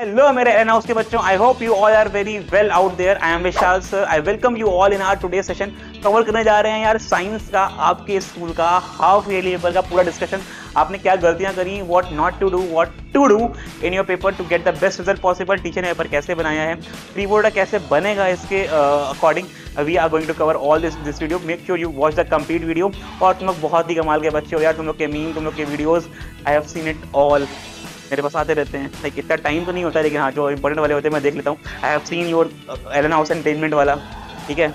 Hello मेरे N house के बच्चों, I hope you all are very well out there. I am Vishal sir, I welcome you all in our today session. Cover करने जा रहे हैं यार साइंस का, आपके स्कूल का हाफ ईयरली पेपर का पूरा डिस्कशन। आपने क्या गलतियां करी, what not to do, what to do in your paper to get the best result possible. Teacher ने पेपर कैसे बनाया है, प्री बोर्ड कैसे बनेगा, इसके according we are going to cover all this video. Make sure you watch the complete video. और तुम लोग बहुत ही कमाल के बच्चे हो यार, तुम लोग के मीम, तुम लोग के videos, I have seen it all, मेरे पास आते रहते हैं। लाइक इतना टाइम तो नहीं होता, लेकिन हाँ जो इंपॉर्टेंट वाले होते हैं मैं देख लेता हूँ। I have seen your Allen House entertainment वाला, ठीक है,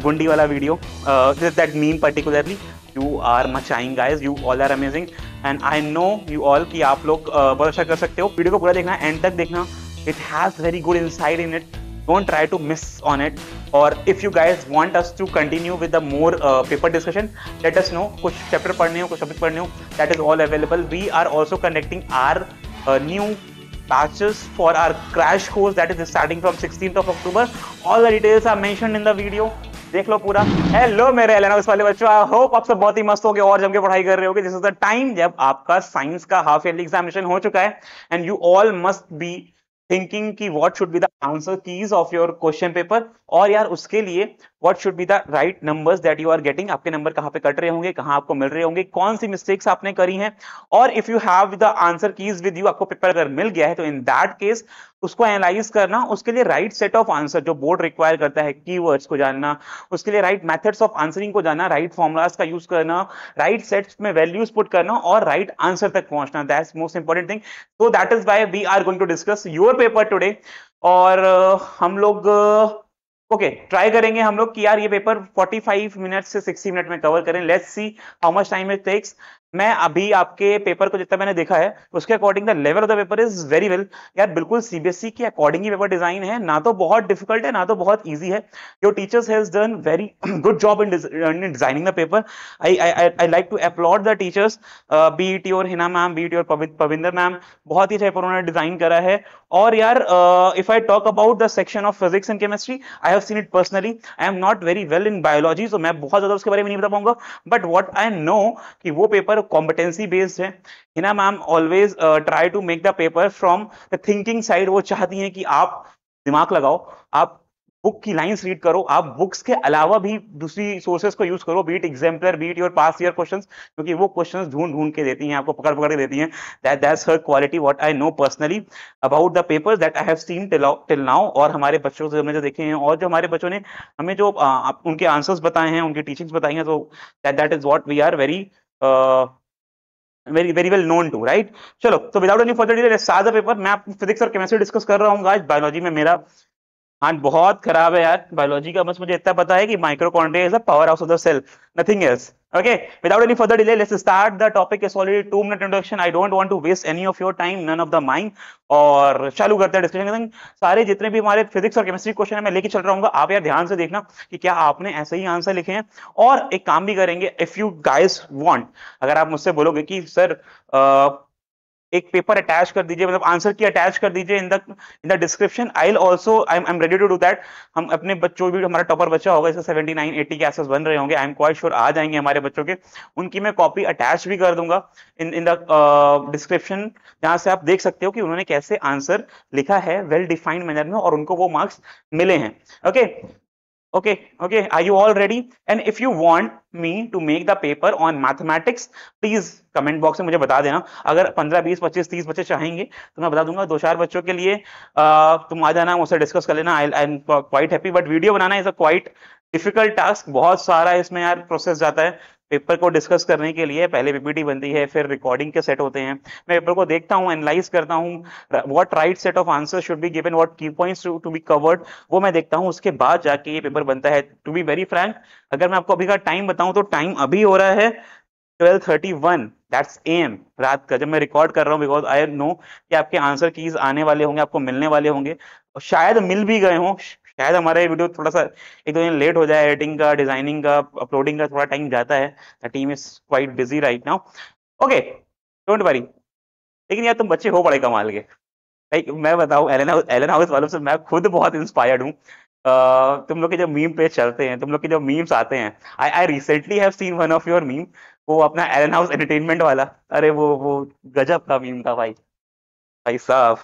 गुंडी वाला video, that meme particularly. You are matching guys, you all are amazing and I know you all कि आप लोग बहुत अच्छा कर सकते हो। वीडियो को पूरा देखना, एंड तक देखना, it has very good insight in it. Don't try to miss on it. Or if you guys want us to continue with the more paper discussion, let us know. कुछ chapter पढ़ने हो, कुछ topic पढ़ने हो, that is all available. We are also conducting our new batches for our crash course that is starting from 16th of October. All the details are mentioned in the video. देख लो पूरा। Hello मेरे Allen House वाले बच्चों, I hope आप सब बहुत ही मस्त हो गए और जम के पढ़ाई कर रहे होगे। दिस इज द टाइम जब आपका साइंस का हाफ ईयरली एग्जामिनेशन हो चुका है and you all must be thinking कि what should be the answer keys of your question paper. और यार उसके लिए what should be the right numbers that you are getting, आपके नंबर कहाँ पे कट रहे होंगे, कहाँ आपको मिल रहे होंगे, कौन सी मिस्टेक्स आपने करी हैं। और if you have the answer keys with you, आपको पेपर अगर मिल गया है तो इन दैट केस उसको एनालाइज करना, उसके लिए राइट सेट ऑफ आंसर जो बोर्ड रिक्वायर करता है, कीवर्ड्स को जानना, उसके लिए राइट मेथड्स ऑफ आंसरिंग को जानना, राइट फॉर्मुलाज का यूज करना, राइट सेट्स में वैल्यूज पुट करना और राइट आंसर तक पहुंचना, that's most important thing. So that is why we are going to discuss your paper today. और हम लोग ओके ट्राई करेंगे हम लोग कि यार ये पेपर 45 मिनट से 60 मिनट में कवर करें। Let's see how much time it takes. मैं अभी आपके पेपर को जितना मैंने देखा है उसके according the level of the paper is very well. यार बिल्कुल सीबीएसई के अकॉर्डिंग ही पेपर डिजाइन है, ना तो बहुत डिफिकल्ट है ना तो बहुत इजी है। Your teachers has done very good job in designing the paper. I like to upload the teachers, be it your Hina ma'am, be it your Pavinder ma'am, बहुत ही अच्छा पेपर उन्होंने डिजाइन करा है। और यार if I talk about the section of physics and chemistry, I have seen it personally. I am not very well in biology, तो मैं बहुत ज्यादा उसके बारे में नहीं बता पाऊंगा, बट व्हाट आई नो कि वो पेपर कॉम्पिटेंसी बेस्ड है। Hina ma'am always try to make the paper from the thinking side. वो चाहती हैं कि आप दिमाग लगाओ, आप बुक की लाइंस रीड करो, आप बुक्स के अलावा भी दूसरी सोर्सेस को यूज करो, beat exemplar, beat your past year questions, क्योंकि वो क्वेश्चंस ढूंढ ढूंढ के देती हैं, आपको पकड़ पकड़ के देती हैं। That's her quality, what I know personally about the papers that I have seen till now. और हमारे बच्चों से हमने जो देखे हैं और जो हमारे बच्चों ने हमें जो उनके आंसर्स बताए हैं, उनकी टीचिंग्स बताई हैं, तो that is what we are very very very well known to, right. चलो, तो without any further delay let's start the paper. मैं फिजिक्स और केमिस्ट्री डिस्कस कर रहा हूँ आज। बायोलॉजी में मेरा हाथ बहुत खराब है यार बायोलॉजी का। बस मुझे इतना पता है कि mitochondria is the power house of the cell, nothing else. Okay, without any further delay, let's start. The topic is already 2 minute introduction. I don't want to waste any of your time, none of the mine. और चालू करते हैं discussion. सारे जितने भी हमारे physics और chemistry question है मैं लेके चल रहा हूँ, आप यार ध्यान से देखना कि क्या आपने ऐसे ही आंसर लिखे हैं। और एक काम भी करेंगे, इफ यू गाइस वांट, अगर आप मुझसे बोलोगे कि सर एक पेपर अटैच कर दीजिए, मतलब आंसर की अटैच कर दीजिए in the description, I will also, I am ready to do that. हम अपने बच्चों भी, हमारा टॉपर बच्चा होगा इससे 79 80 के आसपास बन रहे होंगे, आई एम क्वाइट श्योर आ जाएंगे हमारे बच्चों के, उनकी मैं कॉपी अटैच भी कर दूंगा इन द डिस्क्रिप्शन, जहां से आप देख सकते हो कि उन्होंने कैसे आंसर लिखा है वेल डिफाइंड मैनर में और उनको वो मार्क्स मिले हैं। Okay okay, are you all ready? And if you want me to make the paper on mathematics, please comment box में मुझे बता देना। अगर 15 20 25 30 बच्चे चाहेंगे तो मैं बता दूंगा, 2-4 बच्चों के लिए तुम आ जाना, मुझसे डिस्कस कर लेना। I am quite happy, but video banana is a quite difficult task. बहुत सारा इसमें यार प्रोसेस जाता है पेपर को डिस्कस करने के लिए। पहले पीपीटी बनती है, फिर रिकॉर्डिंग के सेट होते हैं, मैं पेपर को देखता हूँ, एनालाइज करता हूँ, what right set of answer should be given, what की पॉइंट्स टू बी कवर्ड, वो मैं देखता हूँ। उसके बाद जाके ये पेपर बनता है। टू बी वेरी फ्रैंक, अगर मैं आपको अभी का टाइम बताऊं तो टाइम अभी हो रहा है 12:31, दैट्स AM रात का, जब मैं रिकॉर्ड कर रहा हूँ, बिकॉज आई नो कि आपके आंसर कीज आने वाले होंगे, आपको मिलने वाले होंगे, और शायद मिल भी गए हों। शायद हमारा वीडियो थोड़ा सा 1-2 दिन लेट हो जाए, एडिटिंग का, डिजाइनिंग का, अपलोडिंग का थोड़ा टाइम जाता है। The team is quite busy right now. Okay, don't worry. लेकिन यार तुम बच्चे हो बड़े कमाल के। लाइक मैं बताऊं, एलन हाउस वालों से मैं खुद बहुत इंस्पायर्ड हूँ। तुम लोग के जो मीम पेज चलते हैं, तुम लोग के जो मीम्स आते हैं, I recently have seen one of your meme, वो अपना एलन हाउस एंटरटेनमेंट वाला। अरे वो गजब का मीम था भाई, भाई साहब।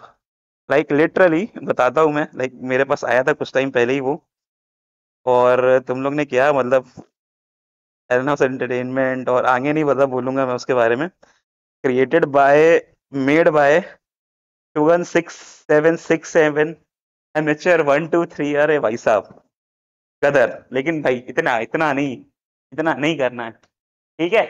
लाइक लिटरली बताता हूँ मैं, लाइक मेरे पास आया था कुछ टाइम पहले ही वो, और तुम लोग ने क्या मतलब एरनॉस एंटरटेनमेंट, और आगे नहीं पता बोलूंगा मैं उसके बारे में। Created by, made by 21667 amateur 123। अरे भाई साहब गदर, लेकिन भाई इतना नहीं करना है, ठीक है।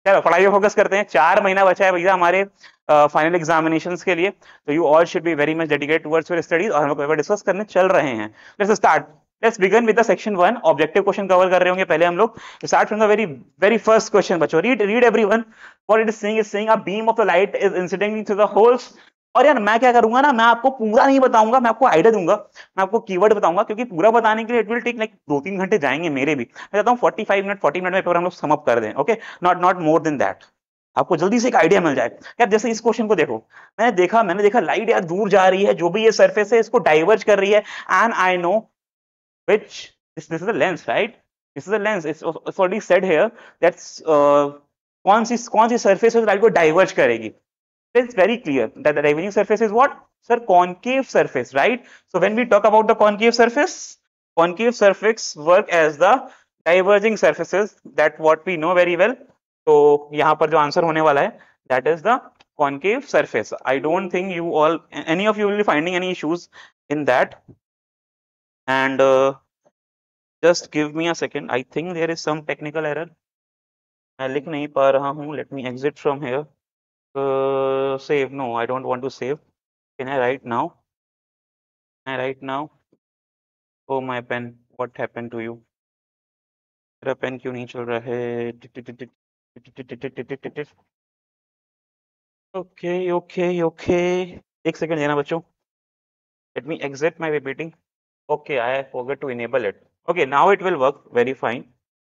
चलो पढ़ाई पे फोकस करते हैं, 4 महीना बचा है भैया हमारे फाइनल एग्जामिनेशंस के लिए, तो you all should be very much dedicated towards your studies, और हम लोग पेपर डिस्कस करने चल रहे हैं। Let's start, let's begin with the section 1, objective question cover कर रहे होंगे पहले हम लोग। Start from the very very first question बच्चों, read everyone what it is saying, a beam of the light is incident through the holes. और यार मैं क्या करूंगा ना, मैं आपको पूरा नहीं बताऊंगा, मैं आपको आइडिया दूंगा, मैं आपको कीवर्ड बताऊंगा, क्योंकि पूरा बताने के लिए इट विल टेक लाइक 2-3 घंटे जाएंगे मेरे भी। मैं चाहता हूँ 40 मिनट में पेपर हम लोग सम अप कर दें, okay, not more than that, आपको जल्दी से एक आइडिया मिल जाए। यार जैसे इस क्वेश्चन को देखो, मैंने देखा लाइट यार दूर जा रही है, जो भी ये सरफेस है इसको डाइवर्ज कर रही है, and I know which this is the lens, right, this is the lens, it's already said here that's कौन सी सरफेस है लाइट को डाइवर्ज करेगी। It's very clear that the diverging surface is what? Sir, concave surface, right? So when we talk about the concave surface work as the diverging surfaces, that what we know very well. तो यहाँ पर जो answer होने वाला है, that is the concave surface. I don't think you all, any of you will be finding any issues in that. And just give me a second. I think there is some technical error. मैं लिख नहीं पा रहा हूँ. Let me exit from here. Save. No, I don't want to save. Can I write now? Can I write now? Oh my pen, what happened to you? मेरा pen क्यों नहीं चल रहा है? ओके, एक सेकंड देना बच्चों. Let me exit my PPT. Okay, I forgot to enable it. Okay, now it will work very fine.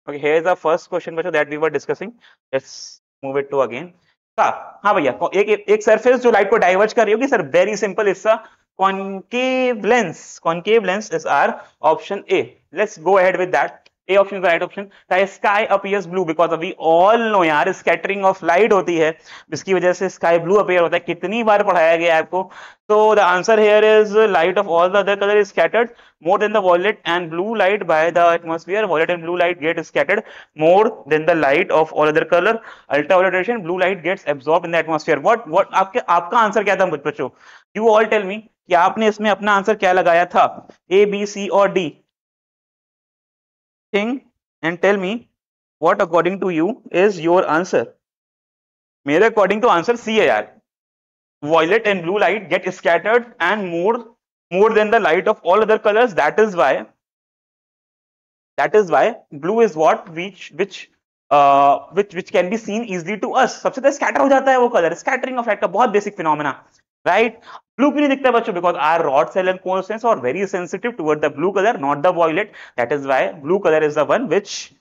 Okay, here is the first question बच्चों that we were discussing. Let's move it to again. हाँ भैया, एक surface जो light को diverge कर रही होगी sir, very simple, इसका concave lens is our option A. Let's go ahead with that. A option is the right option. The sky appears blue because we all know यार scattering of light होती है, जिसकी वजह से sky blue appear होता है. कितनी बार पढ़ाया गया है आपको? So the answer here is light of all the other color is scattered more than the violet and blue light by the atmosphere. Violet and blue light get scattered more than the light of all other color. Ultraviolet radiation, blue light gets absorbed in the atmosphere. What आपका answer क्या था बच्चों? You all tell me कि आपने इसमें अपना answer क्या लगाया था, A, B, C और D. Think and tell me what according to you is your answer. मेरे अकॉर्डिंग तो आंसर C है यार. Violet and blue light get scattered and more than the light of all other colors. That is why blue is what which can be seen easily to us. सबसे ज्यादा scatter हो जाता है वो colour, scattering of light का बहुत basic phenomena, right. Blue क्यों नहीं दिखता बच्चों? Because are rod cell and cone sense are very sensitive toward the blue colour, not the violet. That is why blue colour is the one which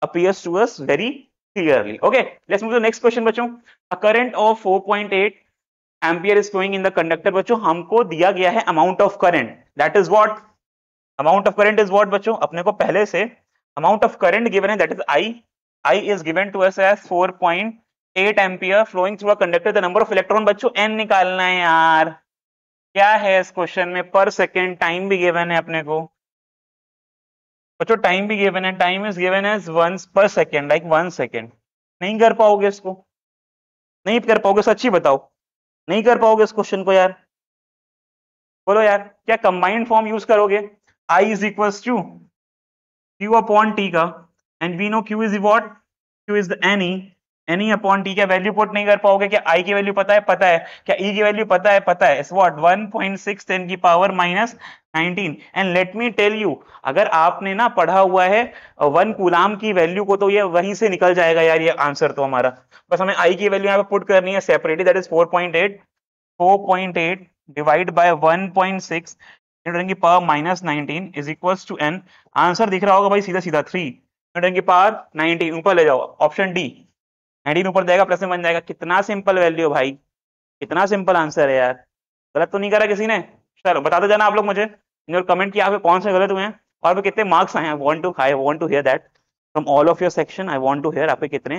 appears to us very clearly. Okay, let's move to the next question बच्चों. A current of 4.8 ampere is flowing in the conductor. बच्चों हमको दिया गया है amount of current. That is what? Amount of current is what बच्चों? अपने को पहले से amount of current given है, that is I. I is given to us as 4.8 ampere flowing through a conductor. The number of electron बच्चों n निकालना है यार. क्या है इस क्वेश्चन में? पर सेकेंड. टाइम भी गिवन है अपने को बच्चों, टाइम भी गिवन है. टाइम इज गिवन एज 1 पर सेकेंड, लाइक 1 सेकेंड. नहीं कर पाओगे इसको? नहीं कर पाओगे? सच्ची बताओ, नहीं कर पाओगे इस क्वेश्चन को यार? बोलो यार, क्या कंबाइंड फॉर्म यूज करोगे? I is equals to Q upon T का, and we know Q is what? Q is the any upon T. क्या वैल्यू पुट नहीं कर पाओगे? क्या I की वैल्यू पता है? पता है. क्या E की वैल्यू पता है? पता है. It's what? 1.6 10 की power minus 19. And let me tell you, अगर आपने ना पढ़ा हुआ है 1 कूलाम की वैल्यू को, तो ये वहीं से निकल जाएगा यार ये आंसर तो हमारा. बस हमें I की वैल्यू यहाँ पे पुट करनी है separately, that is 4.8 divide by 1.6 newton की power minus 19 is equals to n. Answer दिख रहा होगा भाई, सीधा सीधा 3 न्यूटन की पावर 19. ऊपर ले जाओ, ऑप्शन डी. 19 ऊपर जाएगा, प्लस में बन जाएगा. कितना सिंपल वैल्यू भाई, कितना सिंपल आंसर है यार. गलत तो नहीं करा किसी ने? चलो बताते जाना आप लोग मुझे इन योर कमेंट कि यहाँ पे कौन से गलत हुए हैं और पे कितने मार्क्स आए हैं. I want to hear that from all of your section. I want to hear आप पे कितने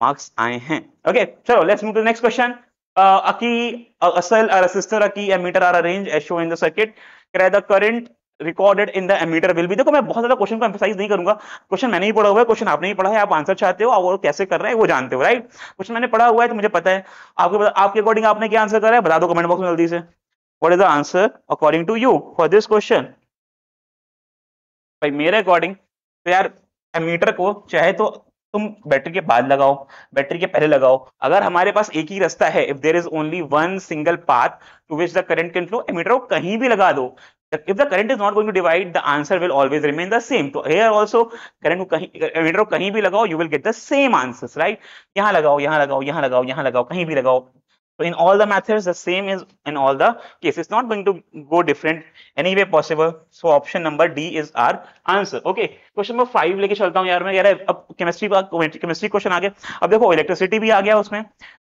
मार्क्स आए हैं. ओके चलो let's move to next question. A key, a cell, a resistor, a key, ammeter are arranged as shown in the circuit. The current recorded in the ammeter will be. देखो मैं बहुत ज्यादा question को emphasise नहीं करूंगा, question मैंने ही पढ़ा हुआ है, क्वेश्चन आपने ही पढ़ा है, आप आंसर चाहते हो और वो कैसे कर रहे हैं वो जानते हो, राइट? क्वेश्चन मैंने पढ़ा हुआ है तो मुझे पता है। आपके अकॉर्डिंग आपने क्या आंसर करा है बता दो कमेंट बॉक्स में जल्दी से। What is the answer according to you for this question? भाई मेरे अकॉर्डिंग तो यार एमीटर को चाहे तो तुम बैटरी के बाद लगाओ, बैटरी के पहले लगाओ, अगर हमारे पास एक ही रास्ता है, if there is only one single path to which the current can flow, ammeter को कहीं भी लगा दो। if the current is not going to divide, the answer will always remain the same. तो here also current को कहीं, ammeter को कहीं भी लगाओ, you will get the same answers, right? यहाँ लगाओ, यहाँ लगाओ, यहाँ लगाओ, यहाँ लगाओ, कहीं भी लगाओ। So in all the methods, the same is in all the cases. Not going to go different any way possible. So option number D is our answer. Okay. Question number 5 लेके चलता हूँ यार मैं, यार अब केमिस्ट्री क्वेश्चन आ गया। अब देखो इलेक्ट्रिसिटी भी आ गया उसमें,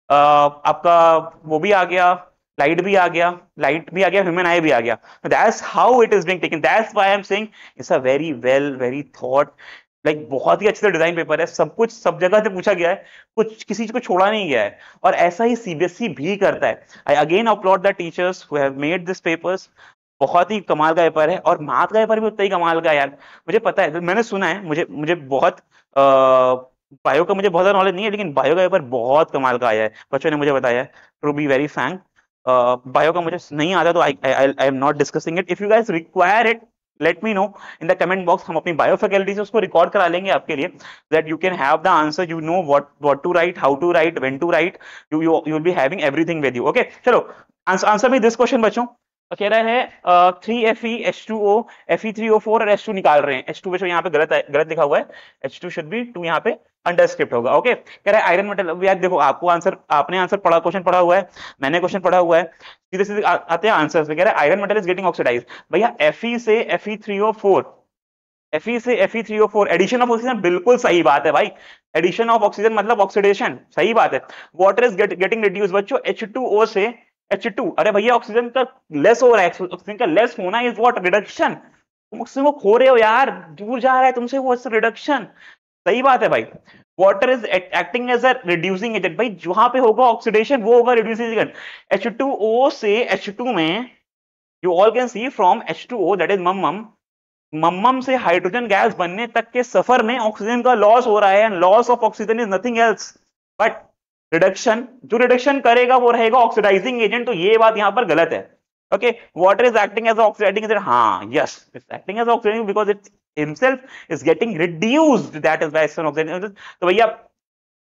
आपका वो भी आ गया, लाइट भी आ गया, ह्यूमन आई भी आ गया। That's how it is being taken. That's why I'm saying it's a very thought, like बहुत ही अच्छे से डिजाइन पेपर है, सब कुछ सब जगह से पूछा गया है, कुछ किसी चीज को छोड़ा नहीं गया है, और ऐसा ही सीबीएसई भी करता है। I again upload the teachers who have made this papers. बहुत ही कमाल का पेपर है, और मैथ का पेपर भी उतना ही कमाल का है यार। मुझे पता है, मैंने सुना है, मुझे बहुत बायो का मुझे बहुत ज्यादा नॉलेज नहीं है, लेकिन बायो का पेपर बहुत कमाल का आया है, बच्चों ने मुझे बताया है, to be very frank. Bio का मुझे नहीं आता तो I am not discussing it. If you guys require it, let me know in the comment box, हम अपनी बायो फैकल्टी से उसको रिकॉर्ड करा लेंगे आपके लिए, that you can have the answer, you know what to write, how to write, when to write, you will be having everything with you. Okay चलो answer में दिस क्वेश्चन बच्चों, तो कह रहा है 3Fe H2O Fe3O4 और H2 निकाल रहे हैं। H2 बच्चों यहाँ पे गलत लिखा हुआ है, H2 शुड बी 2, यहाँ पे अंडरस्क्रिप्ट होगा। ओके कह रहा है आयरन मेटल, यार देखो आपने आंसर पढ़ा, क्वेश्चन पढ़ा हुआ है, मैंने क्वेश्चन पढ़ा हुआ है, सीधे सीधे आते हैं आंसर पे। कह रहा है iron metal is getting oxidise. भैया Fe से Fe3O4, Fe से Fe3O4 एडिशन ऑफ ऑक्सीजन, बिल्कुल सही बात है भाई, एडिशन ऑफ ऑक्सीजन मतलब ऑक्सीडेशन, सही बात है। वाटर इज गेटिंग रिड्यूस बच्चों H2O से H2, अरे भैया ऑक्सीजन का लेस हो रहा है, ऑक्सीजन का लेस होना इज व्हाट, रिडक्शन। तुम ऑक्सीजन को खो रहे हो यार, दूर जा रहा है तुमसे वो, रिडक्शन, सही बात है भाई। Water is acting as a reducing agent, भाई जहां पे होगा ऑक्सीडेशन वो होगा रिड्यूसिंग एजेंट। H2O से H2 में, you all can see from H2O that is hmm से हाइड्रोजन गैस बनने तक के सफर में ऑक्सीजन का लॉस हो रहा है, and loss of oxygen is nothing else but reduction. जो रिडक्शन करेगा वो रहेगा ऑक्सीडाइजिंग एजेंट, तो ये बात यहां पर गलत है। Okay water is acting as oxidising agent, हाँ yes it's acting as oxidising because it's himself is getting reduced, that is why it's an oxidising. तो भैया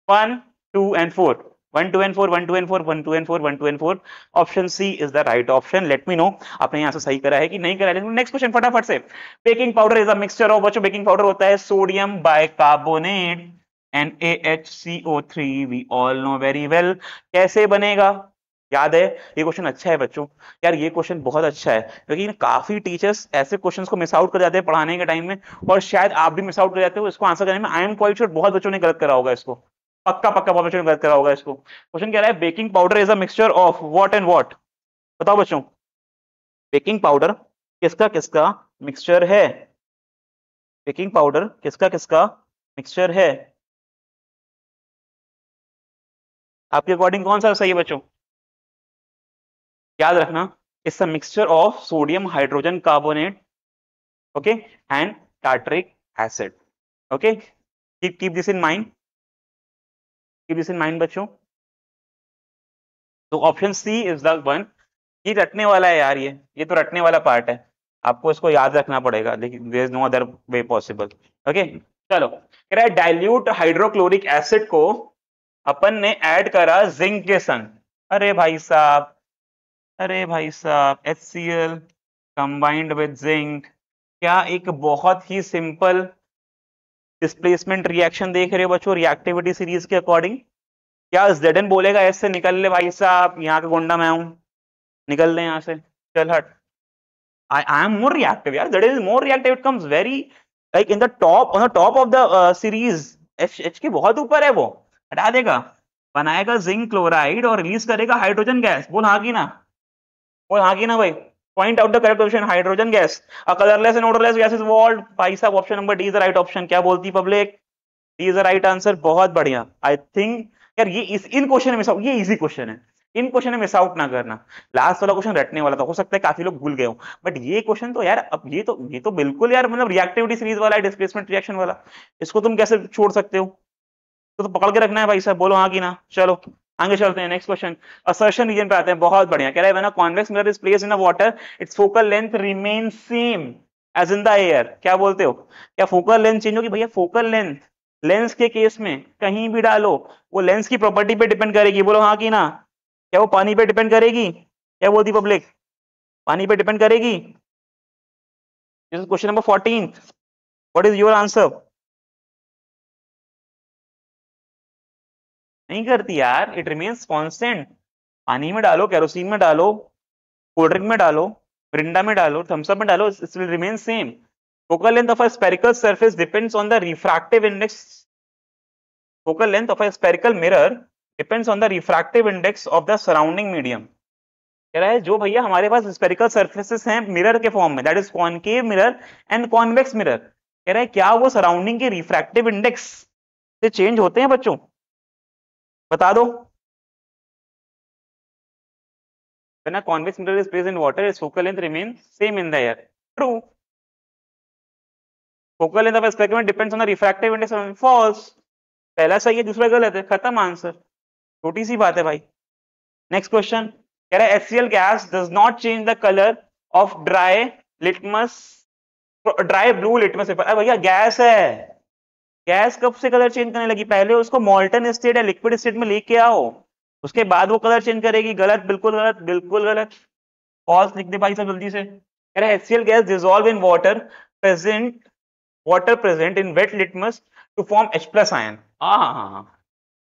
1 2 and 4, 1 2 and 4, 1 2 and 4, 1 2 and 4, 1 2 and 4, option C is the right option. Let me know आपने यहां से सही करा है कि नहीं करा है। नेक्स्ट क्वेश्चन फटाफट से। Baking powder is a mixture of, बच्चों बेकिंग पाउडर होता है sodium bicarbonate and AHCO3, we all know very well। कैसे बनेगा याद है? ये क्वेश्चन अच्छा है बच्चों, यार ये क्वेश्चन बहुत अच्छा है, क्योंकि काफी टीचर्स ऐसे क्वेश्चंस को मिस आउट कर जाते हैं पढ़ाने के टाइम में, और शायद आप भी मिस आउट कर जाते हो इसको आंसर करने में। आई एम क्वाइट श्योर बहुत बच्चों ने गलत करा होगा इसको, पक्का बहुत बच्चों ने गलत करा होगा इसको। क्वेश्चन कह रहा है baking powder is a mixture of what and what, बताओ बच्चों बेकिंग पाउडर किसका किसका मिक्सचर है? बेकिंग पाउडर किसका किसका मिक्सचर है आपके अकॉर्डिंग? कौन सा सही है बच्चों? याद रखना, it's a mixture of sodium hydrogen carbonate, okay, and tartaric acid. Okay keep this in mind, keep this in mind बच्चों। तो option C is the one. ये रटने वाला है यार, ये तो रटने वाला पार्ट है, आपको इसको याद रखना पड़ेगा, लेकिन there is no other way possible. Okay चलो कह रहा है डाइल्यूट हाइड्रोक्लोरिक एसिड को अपन ने ऐड करा जिंक के संग। अरे भाई साहब, अरे भाई साहब, HCl कंबाइंड विद जिंक, क्या एक बहुत ही सिंपल डिस्प्लेसमेंट रिएक्शन देख रहे हो बच्चों रिएक्टिविटी सीरीज के अकॉर्डिंग? क्या Zn बोलेगा ऐसे निकल ले भाई साहब, यहाँ का गुंडा मैं हूं, निकल ले यहाँ से, चल हट। I am more reactive यार, Zn is more reactive, it comes very like in the top, on the top of the series, H के बहुत ऊपर है वो, हटा देगा, बनाएगा जिंक क्लोराइड और रिलीज करेगा हाइड्रोजन गैस। बोल हाँ की ना, बोल हाँ की ना भाई, point out the correct option, hydrogen gas, a colourless and odourless gas is evolved. भाई साहब option number d is the right option. क्या बोलती public? D is the right answer, बहुत बढ़िया। आई थिंक यार ये इन क्वेश्चन में सब, ये इजी क्वेश्चन है, इन क्वेश्चन में मिस आउट ना करना। लास्ट वाला क्वेश्चन रटने वाला था, हो सकता है काफी लोग भूल गए हो, बट ये क्वेश्चन तो यार, अब ये तो बिल्कुल यार मतलब रिएक्टिविटी सीरीज वाला है, डिस्प्लेसमेंट रिएक्शन वाला, इसको तुम कैसे छोड़ सकते हो? तो पकड़ के रखना है भाई साहब, बोलो हाँ कि ना। चलो आगे चलते हैं, नेक्स्ट क्वेश्चन असर्शन रीजन पे आते हैं। बहुत बढ़िया, कह रहा है when a convex mirror is placed in a water its focal length remain same as in the air. क्या बोलते हो, क्या फोकल लेंथ चेंज होगी? भैया फोकल लेंथ लेंस के केस में कहीं भी डालो, वो लेंस की प्रॉपर्टी पे डिपेंड करेगी, बोलो हाँ कि ना। क्या वो पानी पे डिपेंड करेगी? क्या बोलती पब्लिक, पानी पे डिपेंड करेगी? This is question number 14, what is your answer? नहीं करती यार, इट रिमेन्स कांस्टेंट। पानी में डालो, केरोसिन में डालो, कोल्ड ड्रिंक में डालो, मिरिंडा में डालो, थम्स अप में डालो, it will remain same. Focal length of a spherical surface depends on the refractive index. Focal length of a spherical mirror depends on the refractive index of the surrounding medium. कह रहा है जो भैया हमारे पास spherical surfaces हैं mirror के form में, that is concave mirror and convex mirror, कह रहा है क्या वो सराउंडिंग के रिफ्रैक्टिव इंडेक्स से चेंज होते हैं बच्चों? बता दो। When a convex mirror is placed in water, its focal length remains same in the air. True. Focal length of a speculum depends on the refractive index of false. पहला सही है, दूसरा गलत है, खत्म आंसर। छोटी सी बात है भाई। नेक्स्ट क्वेश्चन कह रहा है HCl gas does not change the color of dry blue litmus paper. अरे भैया गैस है, गैस कब से कलर चेंज करने लगी? पहले उसको मॉल्टन स्टेट या लिक्विड स्टेट में लेके आओ, उसके बाद वो कलर चेंज करेगी। गलत, बिल्कुल गलत, बिल्कुल गलत। फॉल्स लिख दे भाई सब जल्दी से। कह रहा है HCl gas dissolve in water present in wet litmus to form H+ ion। हाँ,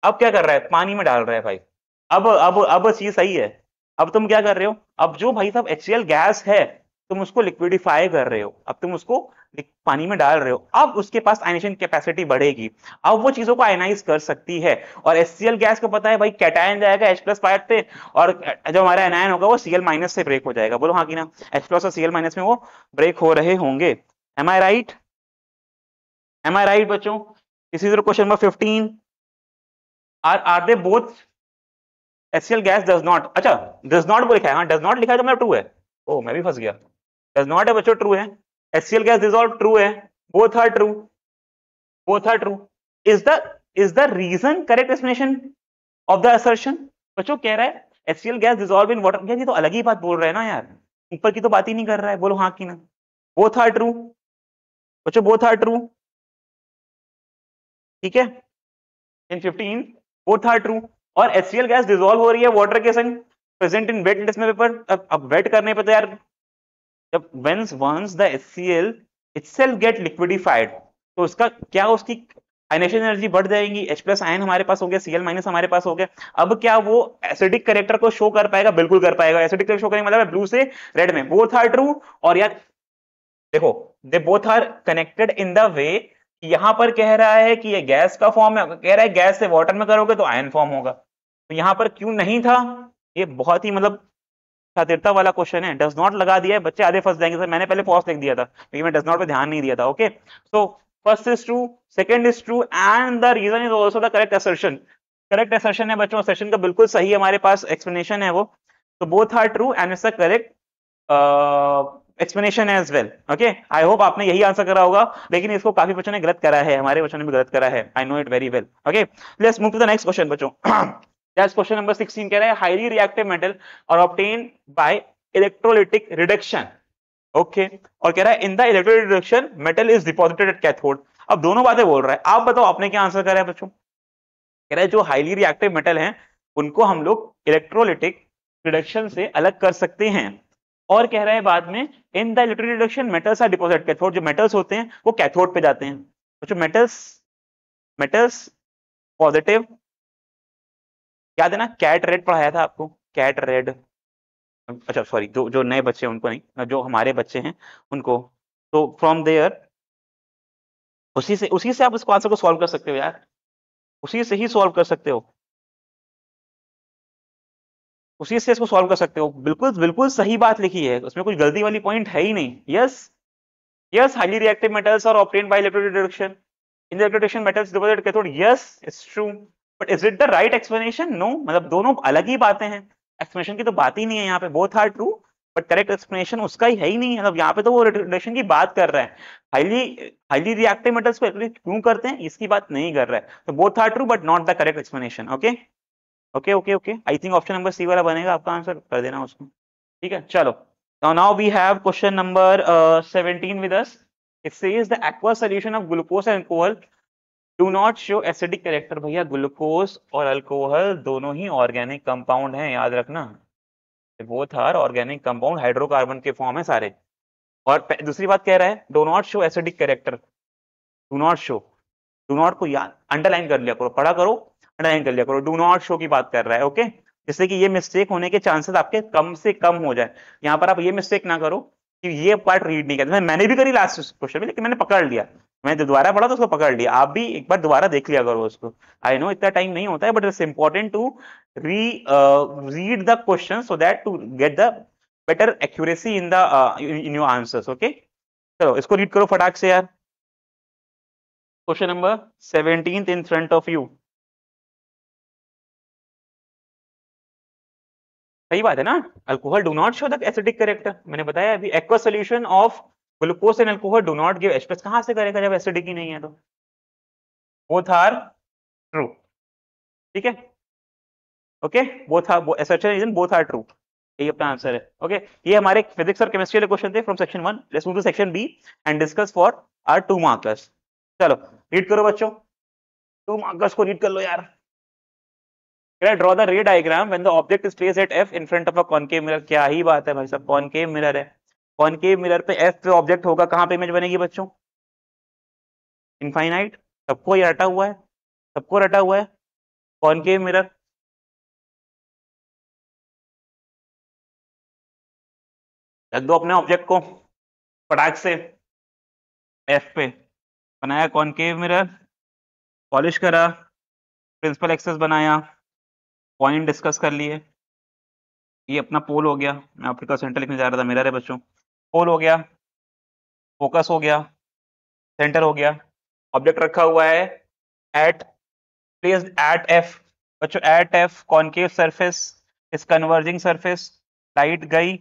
अब क्या कर रहा है? पानी में डाल रहा है भाई। अब चीज सही है। अब तुम क्या कर रहे हो? अब जो भाई साहब HCl गैस है, तुम उसको लिक्विडिफाई कर रहे हो, अब तुम उसको पानी में डाल रहे हो, अब उसके पास आयनाइजेशन कैपेसिटी बढ़ेगी, अब वो चीजों को आयनाइज कर सकती है। और HCl गैस को पता है भाई कैटायन जाएगा H+ पार्ट पे, और जो हमारा एनायन होगा वो Cl- से ब्रेक हो जाएगा। बोलो हाँ कि ना, H+ और Cl- में वो ब्रेक हो रहे होंगे। Am I right? Am I right बच्चों? This is question number 15। Are they both HCl gas does not, अच्छा डज नॉट वो लिखा है, हाँ डज नॉट लिखा है तो मतलब ट्रू है। ओ मैं भी फंस गया, डज नॉट है बच्चों, ट्रू है। HCl गैस डिसॉल्व, ट्रू है। Both are true, both are true. Is the reason correct explanation of the assertion? बच्चों कह रहा है HCl gas dissolve in water, यार ये तो अलग ही बात बोल रहा है ना यार, ऊपर की तो बात ही नहीं कर रहा है। बोलो हाँ कि ना। बोथ आर ट्रू बच्चों, बोथ आर ट्रू, ठीक है। In 15 both are true. और HCl गैस डिसॉल्व हो रही है वाटर के संग, present in wet litmus paper. अब वेट करने पे तो यार, जब once the HCl itself get liquefied, तो उसका क्या, उसकी आयनेशन एनर्जी बढ़ जाएगी, H+ आयन हमारे पास हो गया, Cl- हमारे पास हो गया। अब क्या वो एसिडिक कैरेक्टर को शो कर पाएगा? बिल्कुल कर पाएगा। एसिडिक शो करने मतलब ब्लू से रेड में, बोथ आर ट्रू। और यार देखो, they both are connected in the way, यहां पर कह रहा है कि ये गैस का फॉर्म है, कह रहा है गैस से वाटर में करोगे तो आयन फॉर्म होगा, तो यहां पर क्यों नहीं था? ये बहुत ही मतलब शातिरता वाला क्वेश्चन है। डज नॉट लगा दिया है, बच्चे आधे फंस जाएंगे सर, मैंने पहले फॉल्स लिख दिया था क्योंकि मैं डज नॉट पे ध्यान नहीं दिया था। Okay, so first is true, second is true, and the reason is also the correct assertion. Correct assertion है बच्चों, असर्शन का बिल्कुल सही हमारे पास एक्सप्लेनेशन है वो। तो both are true and it's the correct explanation as well. Okay, I hope आपने यही आंसर करा होगा, लेकिन इसको काफी बच्चों ने गलत करा है, हमारे बच्चों ने भी गलत करा है, I know it very well. Okay, let's move to the next question बच्चों। दैट्स क्वेश्चन नंबर 16, कह रहा है हाईली रिएक्टिव मेटल और obtain by electrolytic reduction. Okay, और कह रहा है in the electrolytic reduction metal is deposited at cathode. अब दोनों बातें बोल रहा है, आप बताओ आपने क्या आंसर करा है बच्चों? कह रहा है जो हाईली रिएक्टिव मेटल हैं उनको हम लोग इलेक्ट्रोलिटिक रिडक्शन से अलग कर सकते हैं। और कह रहा है बाद में in the electrolytic reduction metals are deposited cathode, जो मेटल्स होते हैं वो कैथोड पे जाते हैं। तो जो मेटल्स मेटल्स पॉजिटिव, याद है ना कैट रेड पढ़ाया था आपको, कैट रेड। अच्छा सॉरी, जो जो नए बच्चे हैं उनको नहीं, जो हमारे बच्चे हैं उनको। तो फ्रॉम देयर, उसी से आप इसको आंसर को सॉल्व कर सकते हो यार, उसी से ही सॉल्व कर सकते हो, उसी से इसको सॉल्व कर सकते हो। बिल्कुल बिल्कुल सही बात लिखी है, उसमें कुछ गलती वाली पॉइंट है ही नहीं। Yes yes, highly reactive metals are obtained by electrolytic reduction in the electrolytic metals deposited cathode. Yes it's true, but is it the right explanation? No, मतलब दोनों अलग ही बातें हैं, एक्सप्लेनेशन की तो बात ही नहीं है यहाँ पे। Both are true but correct explanation उसका ही है ही नहीं, मतलब यहाँ पे तो वो रिलेशन की बात कर रहा है। हाईली हाईली रिएक्टिव मेटल्स को क्यों करते हैं इसकी बात नहीं कर रहा है। तो both are true but not the correct explanation. Okay okay okay okay, I think option number C वाला बनेगा आपका आंसर, कर देना उसको। ठीक है, चलो now we have question number 17 with us. It says the aqua solution of glucose and alcohol do not show acidic character. भैया ग्लूकोज और अल्कोहल दोनों ही ऑर्गेनिक कंपाउंड हैं, याद रखना। Both are organic compound, hydrocarbon के फॉर्म है सारे। और दूसरी बात कह रहा है do not show acidic character. Do not show, do not को याद अंडरलाइन कर लिया करो, पढ़ा करो, अंडरलाइन कर लिया करो। डू नॉट शो की बात कर रहा है, ओके, जिससे कि ये मिस्टेक होने के चांसेस आपके कम से कम हो जाए। यहाँ पर आप ये मिस्टेक ना करो कि ये पार्ट रीड नहीं किया। मैंने भी करी लास्ट क्वेश्चन में, लेकिन मैंने पकड़ लिया, मैंने दोबारा पढ़ा तो उसको पकड़ लिया। आप भी एक बार दोबारा देख लिया करो उसको। आई नो इतना टाइम नहीं होता है, but it's important to read the question so that to get the better accuracy in the in your answers. Okay, चलो इसको रीड करो फटाक से यार। Question number 17 in front of you. सही बात है ना, alcohol do not show the acidic character. मैंने बताया अभी, aqua solution of glucose and alcohol do not give H+ कहां से करेगा जब एसिडिक ही नहीं है तो। बोथ आर ट्रू, ठीक है, okay, both are reason both are true, यही अपना आंसर है। ओके, ये हमारे फिजिक्स और केमिस्ट्री वाले क्वेश्चन थे from section 1। Let's move to section B and discuss for our 2 markers. चलो रीड करो बच्चों, 2 मार्कर्स को रीड कर लो यार। Draw the ray diagram when the object is placed at F in front of a concave mirror. क्या ही बात है भाई साहब, कॉनकेव मिरर है, कॉनकेव मिरर पे एफ पे ऑब्जेक्ट होगा, कहां पे इमेज बनेगी बच्चों? इनफाइनाइट, सबको ये रटा हुआ है, सबको रटा हुआ है, कॉनकेव मिरर। रख दो अपने ऑब्जेक्ट को फटाक से एफ पे, बनाया कॉनकेव मिरर, पॉलिश करा, प्रिंसिपल एक्सेस बनाया, पॉइंट डिस्कस कर लिए। ये अपना पोल हो गया, मैं ऑप्टिकल सेंटर लिखने जा रहा था, मिरर है बच्चों। पोल हो गया, फोकस हो गया, सेंटर हो गया, ऑब्जेक्ट रखा हुआ है एट प्लेस्ड एट एफ बच्चों, at f concave surface is converging surface, light गई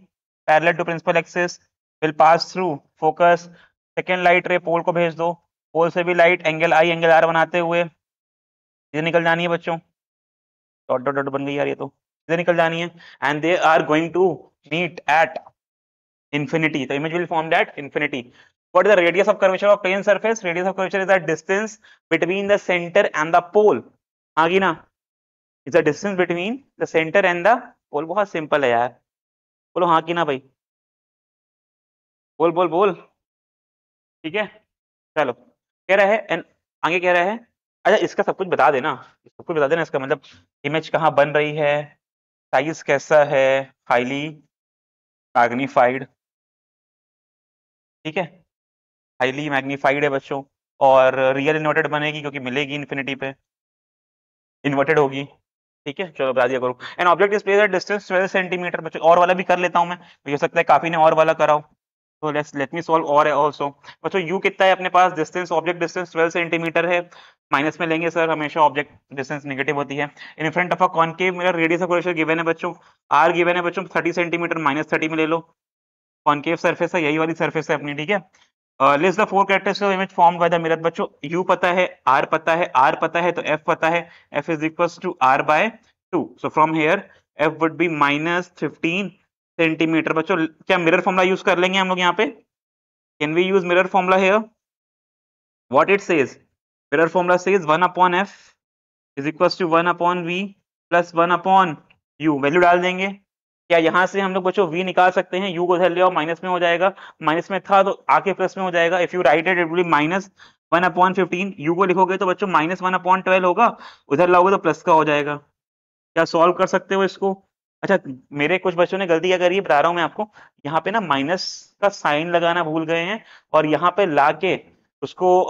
parallel to principal axis, will pass through focus, second light ray pole को भेज दो, पोल से भी light angle i angle r बनाते हुए ये निकल जानी है बच्चों, डॉट डॉट डॉट बन गई यार ये तो, इधर निकल जानी है, and they are going to meet at infinity. The image will form at infinity. What is the radius of curvature of plane surface? Radius of curvature is the distance between the center and the pole. आगे ना, is the distance between the center and the pole. बहुत simple है यार, बोलो हाँ की ना भाई, बोल बोल बोल, ठीक है। चलो कह रहा है एंड आगे कह रहा है, अच्छा इसका सब कुछ बता देना, सब कुछ बता देना इसका, मतलब इमेज कहाँ बन रही है, साइज कैसा है, हाईली मैग्नीफाइड, ठीक है, हाईली मैग्नीफाइड है बच्चों, और रियल इन्वर्टेड बनेगी क्योंकि मिलेगी इन्फिनिटी पे, इन्वर्टेड होगी, ठीक है। चलो बता दिया करो। An object is placed at distance 12 centimetre. बच्चों और वाला भी कर लेता हूं मैं, तो हो सकता है काफी ने और वाला कराओ, तो लेट मी सॉल्व और है आल्सो। बच्चों यू कितना है अपने पास, डिस्टेंस ऑब्जेक्ट डिस्टेंस 12 सेंटीमीटर है, माइनस में लेंगे सर, हमेशा ऑब्जेक्ट डिस्टेंस नेगेटिव होती है। इन front of a concave mirror radius of curvature given है बच्चों, आर गिवन है बच्चों 30 सेंटीमीटर, माइनस 30 में ले लो, कॉनकेव सरफेस है, यही वाली सरफेस है अपनी, ठीक है। List the 4 characteristics of image formed by the mirror. बच्चों यू पता है, आर पता है, आर पता है, तो एफ पता है, F is equals to R by 2, so from here F would be minus 15 centimetre. बच्चों क्या मिरर फॉर्मूला यूज कर लेंगे हम लोग यहाँ पे, can we use mirror formula here? What it says, mirror formula says 1 upon F is equals to 1 upon V plus 1 upon U, value डाल देंगे। क्या यहाँ से हम लोग बच्चों v निकाल सकते हैं, u को उधर ले आओ, माइनस में हो जाएगा, माइनस में था तो आके प्लस में हो जाएगा। If you right it will be minus 1 upon 15, u को लिखोगे तो बच्चों माइनस 1 अपॉन 12 होगा, उधर लाओगे तो प्लस का हो जाएगा। क्या सॉल्व कर सकते हो इसको? अच्छा मेरे कुछ बच्चों ने गलती क्या करी है बता रहा हूँ मैं आपको, यहाँ पे ना माइनस का साइन लगाना भूल गए हैं, और यहाँ पे लाके उसको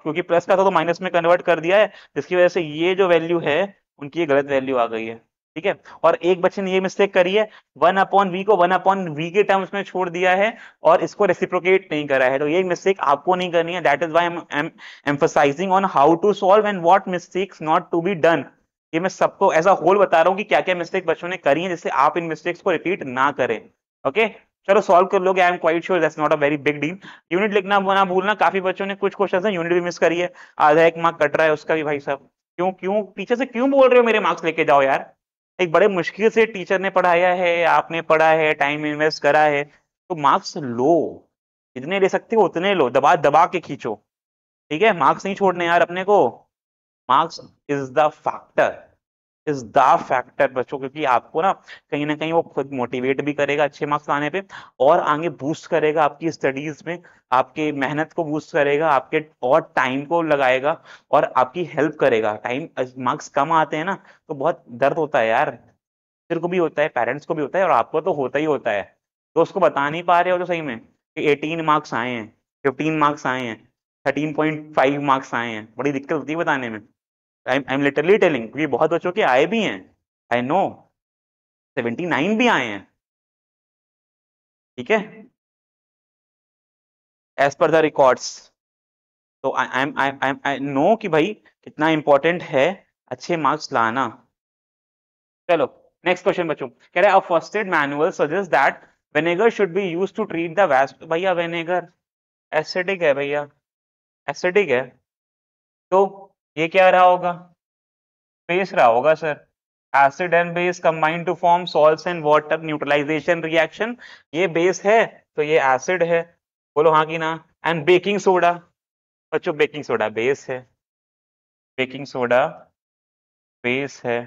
क्योंकि प्लस का था तो माइनस में कन्वर्ट कर दिया है, जिसकी वजह से ये जो वैल्यू है उनकी ये गलत वैल्यू आ गई है, ठीक है। और एक बच्चे ने ये मिस्टेक करी है, 1 अपॉन वी को 1 अपॉन वी के टर्म्स में छोड़ दिया है और इसको रेसिप्रोकेट नहीं करा है, तो ये मिस्टेक आपको नहीं करनी है। That is why I am emphasising on how to solve and what mistakes not to be done. ये मैं सबको एज अ होल बता रहा हूँ कि क्या क्या मिस्टेक बच्चों ने करी है, जिससे आप इन मिस्टेक्स को रिपीट ना करें। ओके, चलो सॉल्व कर लोगे, I am quite sure that's not a very big deal. Unit लिखना ना भूलना, काफी बच्चों ने कुछ क्वेश्चन है यूनिट भी मिस करी है, आधा एक मार्क कट रहा है उसका भी। भाई साहब क्यों क्यों पीछे से क्यों बोल रहे हो मेरे मार्क्स लेके जाओ यार? एक बड़े मुश्किल से टीचर ने पढ़ाया है, आपने पढ़ा है, टाइम इन्वेस्ट करा है, तो मार्क्स लो, जितने ले सकते हो उतने लो, दबा दबा के खींचो। ठीक है, मार्क्स नहीं छोड़ने यार अपने को। Marks is the factor, is the factor बच्चों, क्योंकि आपको ना कहीं वो खुद मोटिवेट भी करेगा अच्छे मार्क्स लाने पे, और आगे बूस्ट करेगा आपकी स्टडीज में, आपके मेहनत को बूस्ट करेगा, आपके और टाइम को लगाएगा, और आपकी हेल्प करेगा। टाइम मार्क्स कम आते हैं ना तो बहुत दर्द होता है यार, टीचर को भी होता है, पेरेंट्स को भी होता है, और आपको तो होता ही होता है। तो उसको बता नहीं पा रहे हो तो सही में कि 18 मार्क्स आए हैं, 15 मार्क्स आए हैं, 13.5 मार्क्स आए हैं, बड़ी दिक्कत होती है बताने में। आई एम लिटरली टेलिंग, क्योंकि बहुत बच्चों के आए भी हैं, आई नो, 79 भी आए हैं। ठीक है, एज पर द रिकॉर्ड्स। तो आई नो कि भाई कितना इंपॉर्टेंट है अच्छे मार्क्स लाना। चलो नेक्स्ट क्वेश्चन बच्चों, कह रहे हैं first aid manual suggest that vinegar should be used to treat the waste. भैया विनेगर एसिडिक है भैया, एसिडिक है, तो ये क्या रहा होगा? बेस रहा होगा sir. Acid and base combine to form salts and water neutralisation reaction, ये बेस है तो ये एसिड है, बोलो हाँ कि ना? एंड बेकिंग सोडा, बच्चों बेकिंग सोडा बेस है, बेकिंग सोडा बेस है,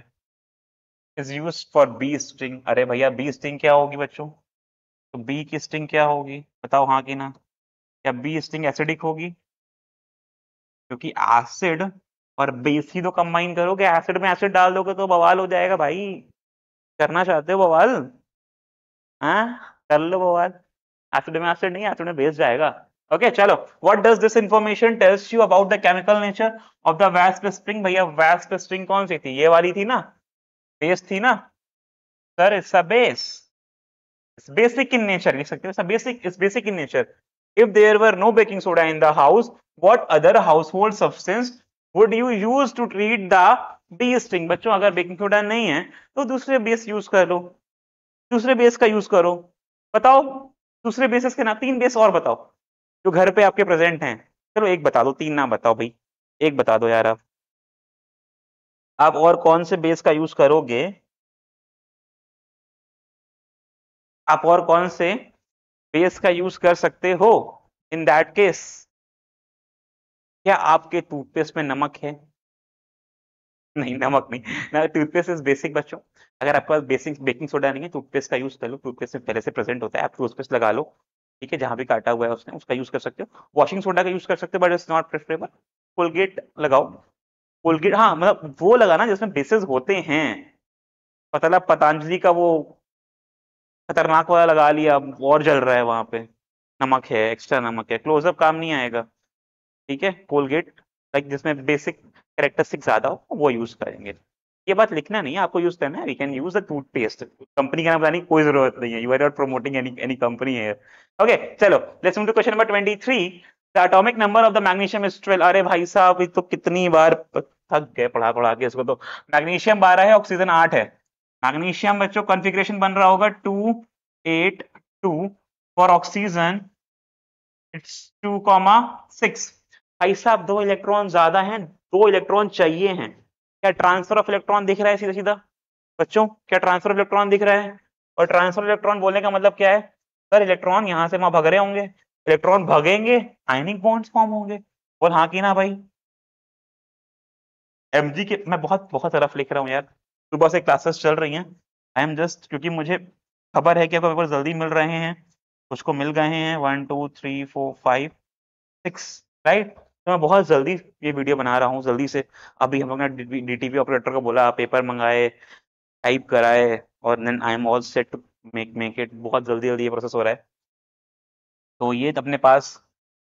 is used for bee sting. अरे भैया बी स्टिंग क्या होगी बच्चों? तो बी की स्टिंग क्या होगी बताओ हाँ कि ना? क्या बी स्टिंग एसिडिक होगी? क्योंकि एसिड और बेस ही तो कंबाइन करोगे, एसिड में एसिड डाल दोगे तो बवाल हो जाएगा भाई। करना चाहते हो बवाल? हाँ कर लो बवाल। एसिड में एसिड नहीं, एसिड में बेस जाएगा। ओके चलो, what does this information tells you about the chemical nature of the wasp spring? भैया वेस्प स्प्रिंग कौन सी थी? ये वाली थी ना, बेस थी ना sir, it's a base, it's basic in nature, लिख सकते हो it's basic in nature. If there were no baking soda in the house, what other household substance would you use to treat the bee sting? बच्चों अगर baking soda नहीं है तो दूसरे base use कर लो, दूसरे बेस का यूज करो। बताओ दूसरे बेसिस के नाम, 3 बेस और बताओ जो घर पे आपके प्रेजेंट हैं। चलो एक बता दो, 3 नाम बताओ भाई, एक बता दो यार। आप और कौन से बेस का यूज करोगे? आप और कौन से बेस का यूज कर सकते हो इन दैट केस? क्या आपके टूथपेस्ट में नमक है? नहीं नमक नहीं ना, टूथपेस्ट इज बेसिक बच्चों। अगर आपके पास बेसिक बेकिंग सोडा नहीं है, टूथपेस्ट का यूज कर लो, टूथपेस्ट में पहले से प्रेजेंट होता है, आप टूथपेस्ट लगा लो। ठीक है, जहां भी काटा हुआ है उसने उसका यूज कर सकते हो, वॉशिंग सोडा का यूज कर सकते हो but it's not preferable. Colgate लगाओ, कोलगेट हाँ मतलब वो लगाना जिसमें बेसिस होते हैं, मतलब पतंजलि का वो खतरनाक वाला लगा लिया और जल रहा है वहां पे, नमक है, एक्स्ट्रा नमक है, क्लोजअप काम नहीं आएगा। ठीक है, कोलगेट लाइक जिसमें बेसिक कैरेक्टरिस्टिक ज्यादा हो वो यूज करेंगे। ये बात लिखना नहीं है, आपको यूज करना है। We can use the toothpaste, company का नाम बताने की कोई जरूरत नहीं है, you are not promoting any company है। ओके चलो let's move to question number 23। The atomic number of the magnesium is 12। अरे भाई साहब ये तो कितनी बार थक गए पढ़ा पढ़ा के इसको। तो मैग्नीशियम 12 है, ऑक्सीजन 8 है। मैग्नीशियम बच्चों कॉन्फ़िगरेशन बन रहा होगा 2 8 2, फॉर ऑक्सीजन इट्स 2 6। भाई साहब 2 इलेक्ट्रॉन ज्यादा हैं, 2 इलेक्ट्रॉन चाहिए हैं। क्या ट्रांसफर ऑफ इलेक्ट्रॉन दिख रहा है सीधा सीधा बच्चों? क्या ट्रांसफर ऑफ इलेक्ट्रॉन दिख रहा है? और ट्रांसफर इलेक्ट्रॉन बोलने का मतलब क्या है? सर इलेक्ट्रॉन यहां से वहां भग रहे होंगे, इलेक्ट्रॉन भगेंगे, आयनिक बॉन्ड्स फॉर्म होंगे। और हाँ की ना भाई? एमजी के मैं बहुत बहुत रफ लिख रहा हूँ यार, सुबह से क्लासेस चल रही हैं, आई एम जस्ट, क्योंकि मुझे खबर है कि आपको पेपर जल्दी मिल रहे हैं, कुछ को मिल गए हैं 1 2 3 4 5 6, राइट? तो मैं बहुत जल्दी ये वीडियो बना रहा हूँ जल्दी से। अभी हम लोग ने डीटीपी ऑपरेटर को बोला, पेपर मंगाए, टाइप कराए, और then I am all set to make it. बहुत जल्दी जल्दी ये प्रोसेस हो रहा है। तो ये अपने पास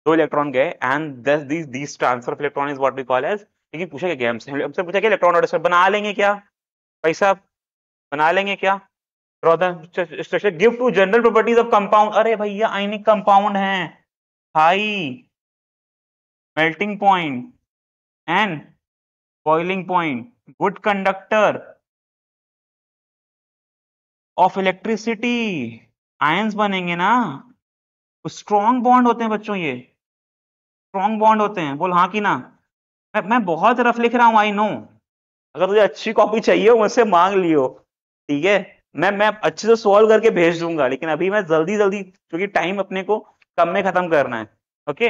2 इलेक्ट्रॉन गए, and this transfer of electron is what we call as. लेकिन पूछा क्या हमसे पूछा क्या, इलेक्ट्रॉन और बना लेंगे क्या भाई साहब? बना लेंगे क्या? Draw the structure, give two general properties of compound. अरे भैया आयनिक कंपाउंड है, high melting point and boiling point, good conductor of electricity, ions बनेंगे ना, स्ट्रॉन्ग बॉन्ड होते हैं बच्चों, ये स्ट्रॉन्ग बॉन्ड होते हैं, बोल हाँ कि ना। मैं बहुत रफ लिख रहा हूं, आई नो। अगर तुझे अच्छी कॉपी चाहिए हो मुझसे मांग लियो, ठीक है। मैं अच्छे से सॉल्व करके भेज दूंगा, लेकिन अभी मैं जल्दी जल्दी, क्योंकि टाइम अपने को कम में खत्म करना है। Okay,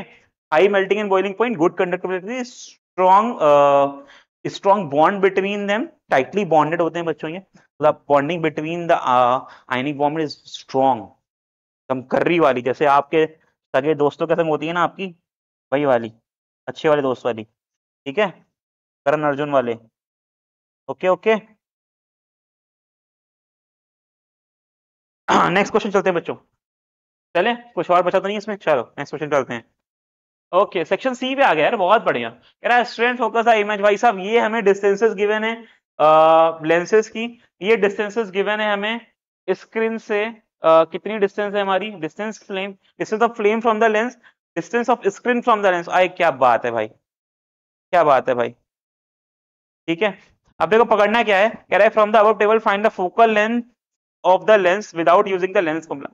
high melting and boiling point, good conductivity, strong strong bond between them, tightly bonded होते हैं बच्चों ये, मतलब bonding between the ionic bond is strong, एकदम कर्री वाली, जैसे आपके सगे दोस्तों के संग होती है ना आपकी, वही वाली, अच्छे वाले दोस्त वाली, ठीक है, करण अर्जुन वाले। Okay okay. नेक्स्ट क्वेश्चन चलते हैं बच्चों, चले, कुछ और बचा तो नहीं इसमें, चलो नेक्स्ट क्वेश्चन चलते हैं। ओके, सेक्शन सी पे आ गया यार, बहुत बढ़िया। कह रहा है स्टूडेंट फोकस द इमेज, भाई साहब ये हमें डिस्टेंसेस गिवन है लेंसेज की, ये डिस्टेंसेस गिवन है हमें स्क्रीन से, कितनी डिस्टेंस है हमारी, distance flame, distance of flame from the lens, distance of screen from the lens. आए, क्या बात है भाई, क्या बात है भाई, ठीक है। अब देखो पकड़ना क्या है, कह रहा है from the above table find the focal length of the lens without using the lens formula.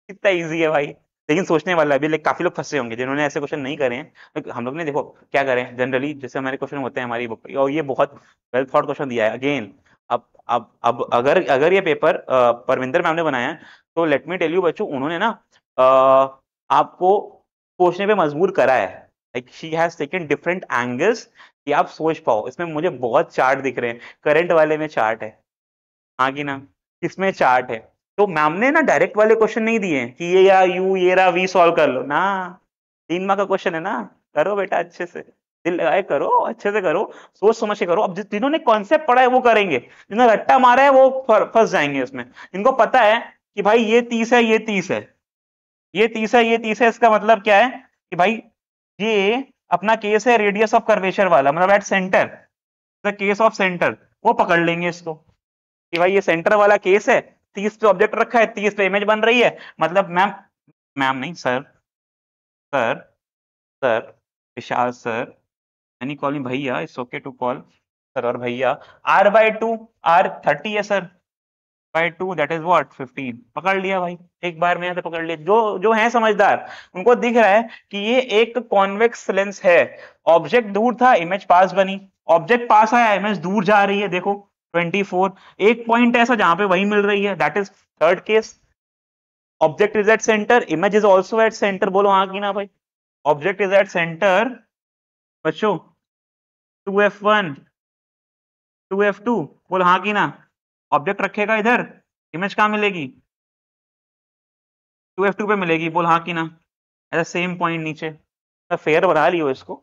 कितना इजी है भाई, लेकिन सोचने वाला है अभी, काफी लोग फंसे होंगे जिन्होंने ऐसे क्वेश्चन नहीं करे हैं। हम लोग ने देखो क्या करें, जनरली जैसे हमारे क्वेश्चन होते हैं हमारी बुक, और ये बहुत वेल थॉट क्वेश्चन दिया है अगेन। अब अगर अगर ये पेपर परविंदर मैम ने बनाया है, तो लेट मी टेल यू बच्चों, उन्होंने ना आपको सोचने पे मजबूर करा है, like she has taken different angles कि आप सोच पाओ। इसमें मुझे बहुत चार्ट दिख रहे हैं, करंट वाले में चार्ट है, हाँ कि ना, इसमें चार्ट है। तो मैम ने ना डायरेक्ट वाले क्वेश्चन नहीं दिए हैं कि ये या यू ये रहा वी सॉल्व कर लो ना, 3 मार्क का क्वेश्चन है ना, करो बेटा अच्छे से, दिल लगाए करो, अच्छे से करो, सोच समझ के करो। अब जिन्होंने कॉन्सेप्ट पढ़ा है वो करेंगे, जिन्होंने रट्टा मारा है वो फंस जाएंगे उसमें। इनको पता है कि भाई ये 30 है, ये 30 है, ये 30 है, ये 30 है, इसका मतलब क्या है कि भाई ये अपना केस है रेडियस ऑफ कर्वेचर वाला, मतलब at centre, the case of centre, वो पकड़ लेंगे इसको कि भाई ये सेंटर वाला केस है, 30 पे ऑब्जेक्ट रखा है, 30 पे इमेज बन रही है, मतलब मैम, मैम नहीं sir, sir, sir, Vishal sir, यानी कॉल भैया, it's okay to call sir और भैया। r/2, r 30 है sir, by 2 that is what 15, पकड़ लिया भाई, एक बार में यहाँ से पकड़ लिया। जो जो है समझदार उनको दिख रहा है कि ये एक कॉन्वेक्स लेंस है, ऑब्जेक्ट दूर था, इमेज पास बनी, ऑब्जेक्ट पास आया, इमेज दूर जा रही है, देखो 24, एक पॉइंट ऐसा जहां पे वही मिल रही है, that is third case. Object is at centre, image is also at centre, बोलो हाँ कि ना भाई, ऑब्जेक्ट इज एट सेंटर बच्चों, 2f1 2f2, बोलो हाँ कि ना, ऑब्जेक्ट रखेगा इधर, इमेज कहाँ मिलेगी, 2f2 पे मिलेगी, बोल हाँ कि ना, ऐसा सेम पॉइंट नीचे, फेयर बना लियो इसको,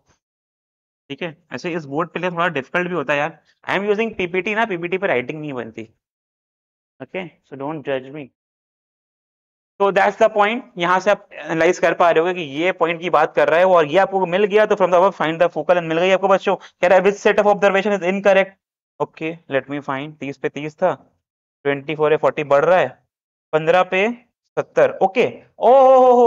ठीक है। ऐसे इस बोर्ड पे लिए थोड़ा डिफिकल्ट भी होता है यार, आई एम यूजिंग पीपीटी ना, पीपीटी पे राइटिंग नहीं बनती, ओके, सो डोंट जज मी। तो दैट्स द पॉइंट, यहां से आप एनालाइज कर पा रहे हो कि ये पॉइंट की बात कर रहा है वो, और ये आपको मिल गया, तो from the above find the focal length मिल गई आपको बच्चों। कह रहा है which set of observation is incorrect, okay let me find, 30 पे 30 था, 24 है 40 बढ़ रहा है, 15 पे 70, ओके, ओ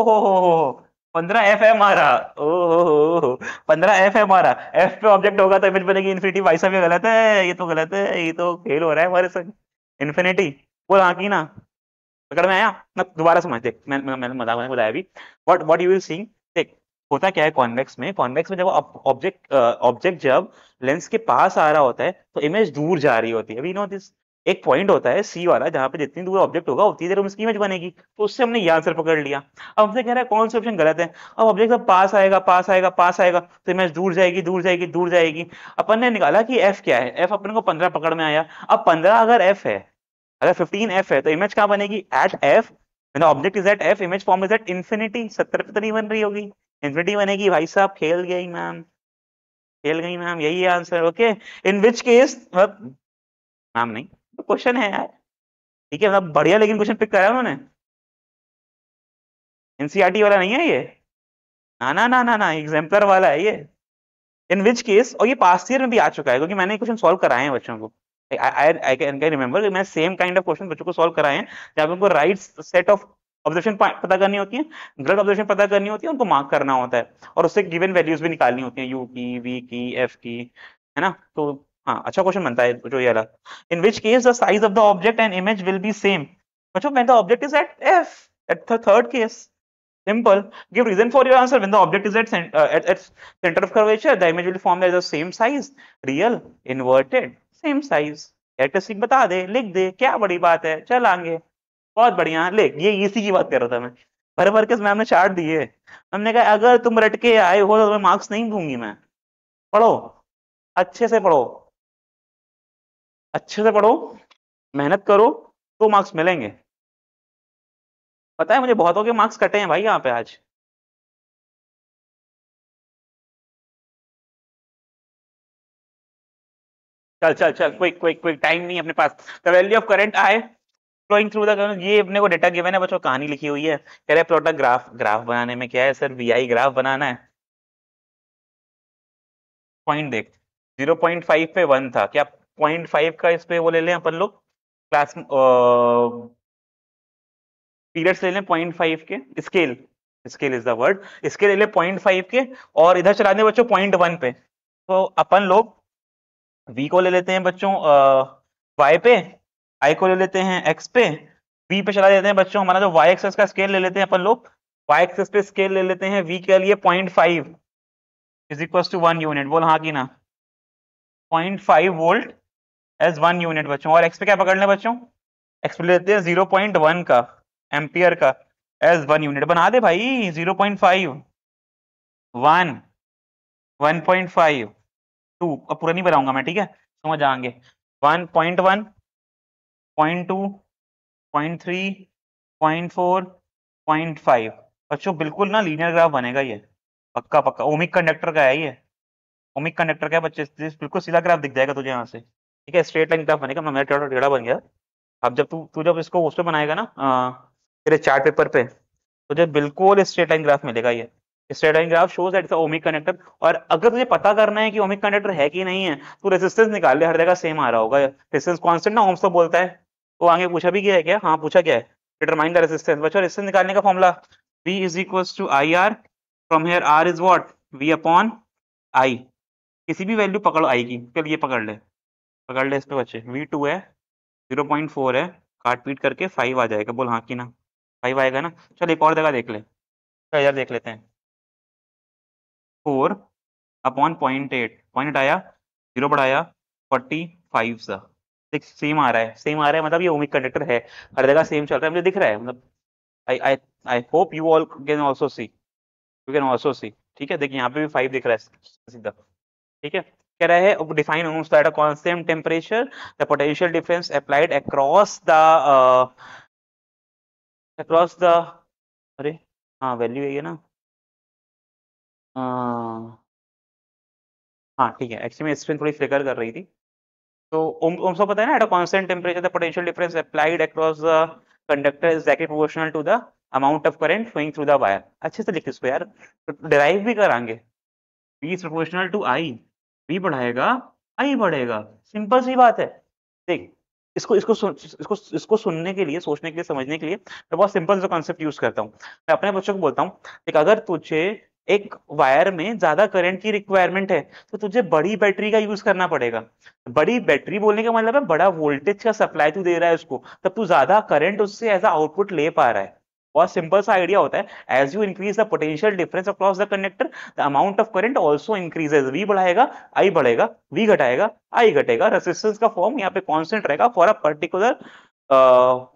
हो 15 f है हमारा, ओ 15 f है हमारा, f पे ऑब्जेक्ट होगा तो इमेज बनेगी इन्फिनिटी, भाई साहब ये गलत है, ये तो गलत है, ये तो फेल हो रहा है हमारे संग, इन्फिनिटी, बोल हाँ की ना, पकड़ में आया ना, दोबारा समझ देख, मैंने मजाक में बताया अभी, व्हाट यू विल सी, देख होता क्या है कॉन्वेक्स में, कॉन्वेक्स में जब ऑब्जेक्ट जब लेंस के पास आ रहा होता है तो इमेज दूर जा रही होती है, अभी नो दिस, एक पॉइंट होता है सी वाला जहां पे जितनी दूर ऑब्जेक्ट होगा उतनी देर में उसकी इमेज बनेगी, तो उससे हमने ये आंसर पकड़ लिया। अब हमसे कह रहा है कौन सा ऑप्शन गलत है, अब ऑब्जेक्ट जब पास आएगा पास आएगा पास आएगा तो इमेज दूर जाएगी दूर जाएगी दूर जाएगी। अपन ने निकाला कि एफ क्या है, एफ अपन को 15 पकड़ में आया, अब 15 अगर एफ है, अगर 15f है तो इमेज कहाँ बनेगी, eight f, when the object is at f, image form is at infinity, 70 पे तो नहीं बन रही होगी, infinity बनेगी, भाई साहब खेल गई मैम, खेल गई मैम, यही है answer, okay. In which case, ma'am नहीं, तो क्वेश्चन है यार, ठीक है, मतलब बढ़िया, लेकिन क्वेश्चन पिक करा उन्होंने, एनसीईआरटी वाला नहीं है ये, ना ना ना ना ना, एग्जाम्पलर वाला है ये। इन विच केस, और ये पास्ट ईयर में भी आ चुका है, क्योंकि मैंने क्वेश्चन सॉल्व कराए हैं बच्चों को, आई कैन रिमेंबर, मैं सेम काइंड ऑफ क्वेश्चन बच्चों को सॉल्व कराए हैं, जहाँ पे उनको राइट सेट ऑफ ऑब्जर्वेशन पता करनी होती है, गलत ऑब्जर्वेशन पता करनी होती है, उनको मार्क करना होता है और उससे गिवन वैल्यूज भी निकालनी होती हैं, यू की, वी की, एफ की, है ना। तो हाँ, अच्छा क्वेश्चन बनता है जो ये वाला। In which case the size of the object and image will be same. बच्चों when the object is at f, at the third case, simple, give reason for your answer। when the object is at center of curvature, the image will form as the same size, real, inverted, same size। Characteristic बता दे, लिख दे, क्या बड़ी बात है, चल आगे। बहुत बढ़िया, ले, ये इसी की बात कर रहा था मैं। भर भर के मैम ने चार्ट दिए, हमने कहा अगर तुम रट के आए हो तो तुम्हें मार्क्स नहीं दूंगी मैं। पढ़ो, अच्छे से पढ़ो, अच्छे से पढ़ो, मेहनत करो, तो मार्क्स मिलेंगे। पता है मुझे बहुतों के मार्क्स कटे हैं भाई यहाँ पे आज। चल चल चल, क्विक क्विक क्विक, टाइम नहीं अपने पास। The value of current I flowing through the, ये अपने को डेटा गिवन है बच्चों, कहानी लिखी हुई है। कह रहे प्लॉट अ ग्राफ, ग्राफ बनाने में क्या है सर, वीआई ग्राफ बनाना है। पॉइंट देख, 0.5 पे 1 था, क्या 0.5 का इस पे वो ले लें अपन लोग, क्लास पीरियड्स ले लें 0.5 के, scale, scale is the word, scale ले लें 0.5 के, और इधर चला दें बच्चों 0.1 पे। तो अपन लोग v को ले लेते हैं बच्चों y पे, i को ले लेते हैं x पे, v पे चला देते हैं बच्चों हमारा जो y एक्सेस का स्केल ले लेते हैं अपन लोग, y एक्सेस पे स्केल ले लेते हैं v के लिए 0.5 इज इक्वल टू 1 यूनिट। बोल हाँ की ना, 0.5 वोल्ट एज 1 यूनिट बच्चों। और x पे क्या पकड़ लें बच्चों, x पे लेते हैं 0.1 का एम्पियर का एज 1 यूनिट। बना दे भाई, 0.5, 1, 1.5, 2, अब पूरा नहीं बनाऊंगा मैं, ठीक है, समझ जाएंगे। 1.1, 0.2, 0.3, 0.4, 0.5 बच्चों, बिल्कुल ना लीनियर ग्राफ बनेगा ये, पक्का पक्का। ओमिक कंडक्टर का है ये, ओमिक कंडक्टर का है बच्चे, बिल्कुल सीधा ग्राफ दिख जाएगा तुझे यहाँ से, ठीक है, स्ट्रेट लाइन ग्राफ बनेगा। मेरा टेढ़ा बन गया। अब जब तू तू जब इसको उस पे बनाएगा ना तेरे चार्ट पेपर पे, तुझे बिल्कुल स्ट्रेट लाइन ग्राफ मिलेगा ये। Straight line graph shows that it's a ohmic conductor. और अगर तुझे पता करना है कि ओमिक कंडक्टर है कि नहीं है, तो रेजिस्टेंस निकाल ले, हर जगह सेम आ रहा होगा रेजिस्टेंस कांस्टेंट ना, ओम्स तो बोलता है। तो आगे पूछा भी गया है क्या, हाँ पूछा गया है, डिटरमाइन द रेजिस्टेंस। बच्चों रेजिस्टेंस निकालने का formula V is equals to I R, from here R is what, V upon I। किसी भी वैल्यू पकड़ो I की, चल ये पकड़ ले इस पे बच्चे, V2 है, 0.4 है, काट पीट करके 5 आ जाएगा। बोल हाँ की ना, 5 आएगा ना। चल एक और जगह देख ले, चल यार देख लेते हैं, 4 अपॉन 0.8, पॉइंट आया, 0 बढ़ाया 45 सा, देख सेम आ रहा है, सेम आ रहा है, मतलब ये ओमिक कंडक्टर है, हर जगह सेम चल रहा है, मुझे दिख रहा है। मतलब I I I hope you all can also see, you can also see, ठीक है। देखिए यहाँ पे भी 5 दिख रहा है सीधा, ठीक है। कह रहा है define ohm's at a constant temperature the potential difference applied across the, अरे हाँ वैल्यू है ये ना, हाँ ठीक है, एक्चुअली मैं स्क्रीन थोड़ी फ्लिकर कर रही थी। तो ओम्स को पता है ना, at a constant temperature the potential difference applied across the conductor is directly proportional to the amount of current flowing through the wire. अच्छे से लिख इसको यार, तो डिराइव भी कराएंगे। V is proportional to I, V बढ़ाएगा I बढ़ेगा, सिंपल सी बात है। देख इसको इसको इसको सुनने के लिए, सोचने के लिए, समझने के लिए मैं बहुत सिंपल सा कॉन्सेप्ट यूज करता हूँ। मैं अपने बच्चों को बोलता हूँ, देख अगर तुझे एक वायर में ज्यादा करंट की रिक्वायरमेंट है तो तुझे बड़ी बैटरी का यूज करना पड़ेगा। बड़ी बैटरी बोलने का मतलब है बड़ा वोल्टेज का सप्लाई तू दे रहा है उसको, तब तू ज्यादा करंट उससे एज आउटपुट ले पा रहा है। बहुत सिंपल सा आइडिया होता है, as you increase the potential difference across the conductor the amount of current also increases. V बढ़ाएगा I बढ़ेगा, V घटाएगा I घटेगा। रेजिस्टेंस का फॉर्म यहाँ पे कांस्टेंट रहेगा for a particular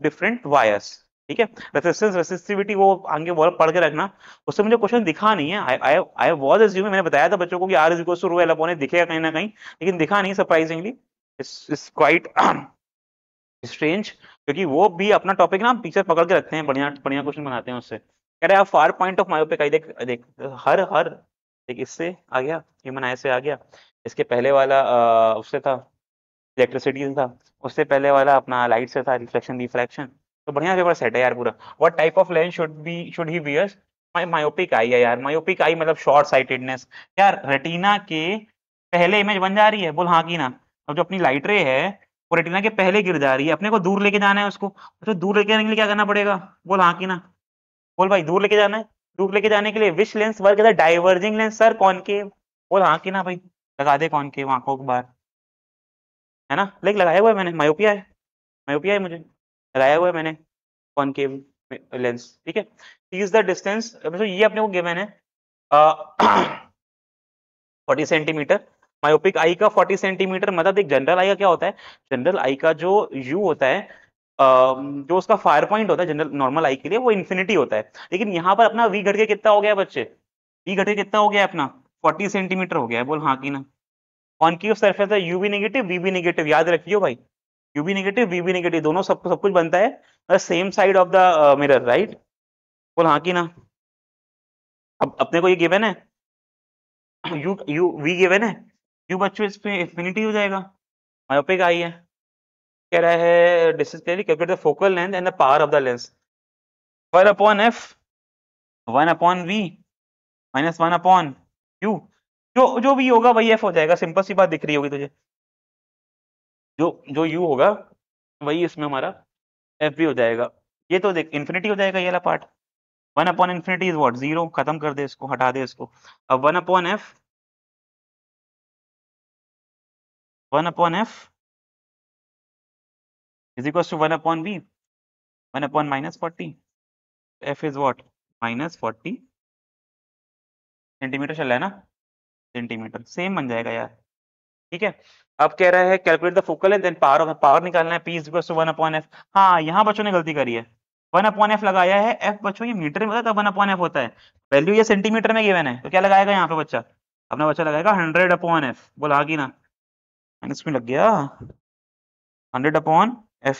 different wires, ठीक है। रेजिस्टेंस रेसिस्टिविटी वो आगे पढ़ के रखना, उससे मुझे क्वेश्चन दिखा नहीं है। आई वाज अज्यूमिंग, मैंने बताया था बच्चों को कि R is equal to rho L upon A दिखेगा कहीं ना कहीं, लेकिन दिखा नहीं सरप्राइजिंगली। इट्स क्वाइट स्ट्रेंज, क्योंकि वो भी अपना टॉपिक ना टीचर पकड़ के रखते हैं, बढ़िया बढ़िया क्वेश्चन बनाते हैं उससे। कह रहे हैं far point of myopic eye, देख देख हर हर देख, इससे आ गया ह्यूमन आई से आ गया, इसके पहले वाला उससे था इलेक्ट्रिसिटी था, उससे पहले वाला अपना लाइट से था रिफ्लेक्शन रिफ्रैक्शन। तो बढ़िया पेपर सेट है यार पूरा। What type of lens should he wears, myopic eye है यार। मायोपिक आई मतलब शॉर्ट साइटेडनेस यार। रेटिना के पहले इमेज बन जा रही है, बोल हाँ की ना। अब जो अपनी लाइट रे है वो रेटिना के पहले गिर जा रही है, अपने को दूर लेके जाना है उसको, तो दूर लेके जाने के लिए क्या करना पड़ेगा, बोल हाँ की ना। बोल भाई दूर लेके जाना है, दूर लेके जाने के लिए which lens work as a diverging lens sir, concave. बोल हाँ कि ना भाई, लगा दे कॉनकेव आंखों के बाहर, है ना, लेक लगाया हुआ है मैंने, मायोपिया है, मायोपिया है मुझे, लगाया हुआ है मैंने कॉनकेव लेंस, ठीक है। इज द डिस्टेंस, ये अपने को गिवन है 40 सेंटीमीटर, मायोपिक आई का 40 सेंटीमीटर, मतलब एक जनरल आई का क्या होता है, जनरल आई का जो यू होता है, जो उसका फायर पॉइंट होता है जनरल नॉर्मल आई के लिए, वो इन्फिनिटी होता है। लेकिन यहाँ पर अपना वी घट के कितना हो गया बच्चे, वी घट के कितना हो गया अपना 40 सेंटीमीटर हो गया है, बोल हाँ कि ना। कॉनकेव सरफेस है, यूवी नेगेटिव वीबी नेगेटिव, याद रखियो भाई, यूवी नेगेटिव वीबी नेगेटिव दोनों सब कुछ बनता है same side of the mirror, right. बोल हाँ कि ना। अब अपने को ये गिवन है यू यू वी गिवन है, यू बच्चों इस पे इंफिनिटी हो जाएगा, मायोपिक आई है, कह रहा है distance clearly calculate the focal length and the power of the lens, 1 upon F 1 upon V minus 1 upon U, जो जो भी होगा वही एफ हो जाएगा, सिंपल सी बात दिख रही होगी तुझे, जो जो यू होगा वही इसमें हमारा एफ भी हो जाएगा। ये तो देख इन्फिनिटी हो जाएगा ये वाला part, 1 upon infinity is what, 0, खत्म कर दे इसको, हटा दे इसको। अब 1 upon F 1 upon F is equal to 1 upon V 1 upon minus 40, F is what minus 40 centimetre चल रहा है ना, सेंटीमीटर सेम बन जाएगा यार, ठीक है। अब कह रहा है calculate the focal length, then power निकालना है, P is equal to 1 upon F. हाँ यहाँ बच्चों ने गलती करी है, 1 अपॉन एफ लगाया है, एफ बच्चों ये मीटर में होता है तब 1 अपॉन एफ होता है, वैल्यू ये सेंटीमीटर में गिवन है, तो क्या लगाएगा यहाँ पे बच्चा, अपना बच्चा लगाएगा 100 अपॉन एफ, बोला आगे ना, इसमें लग गया 100 अपॉन एफ,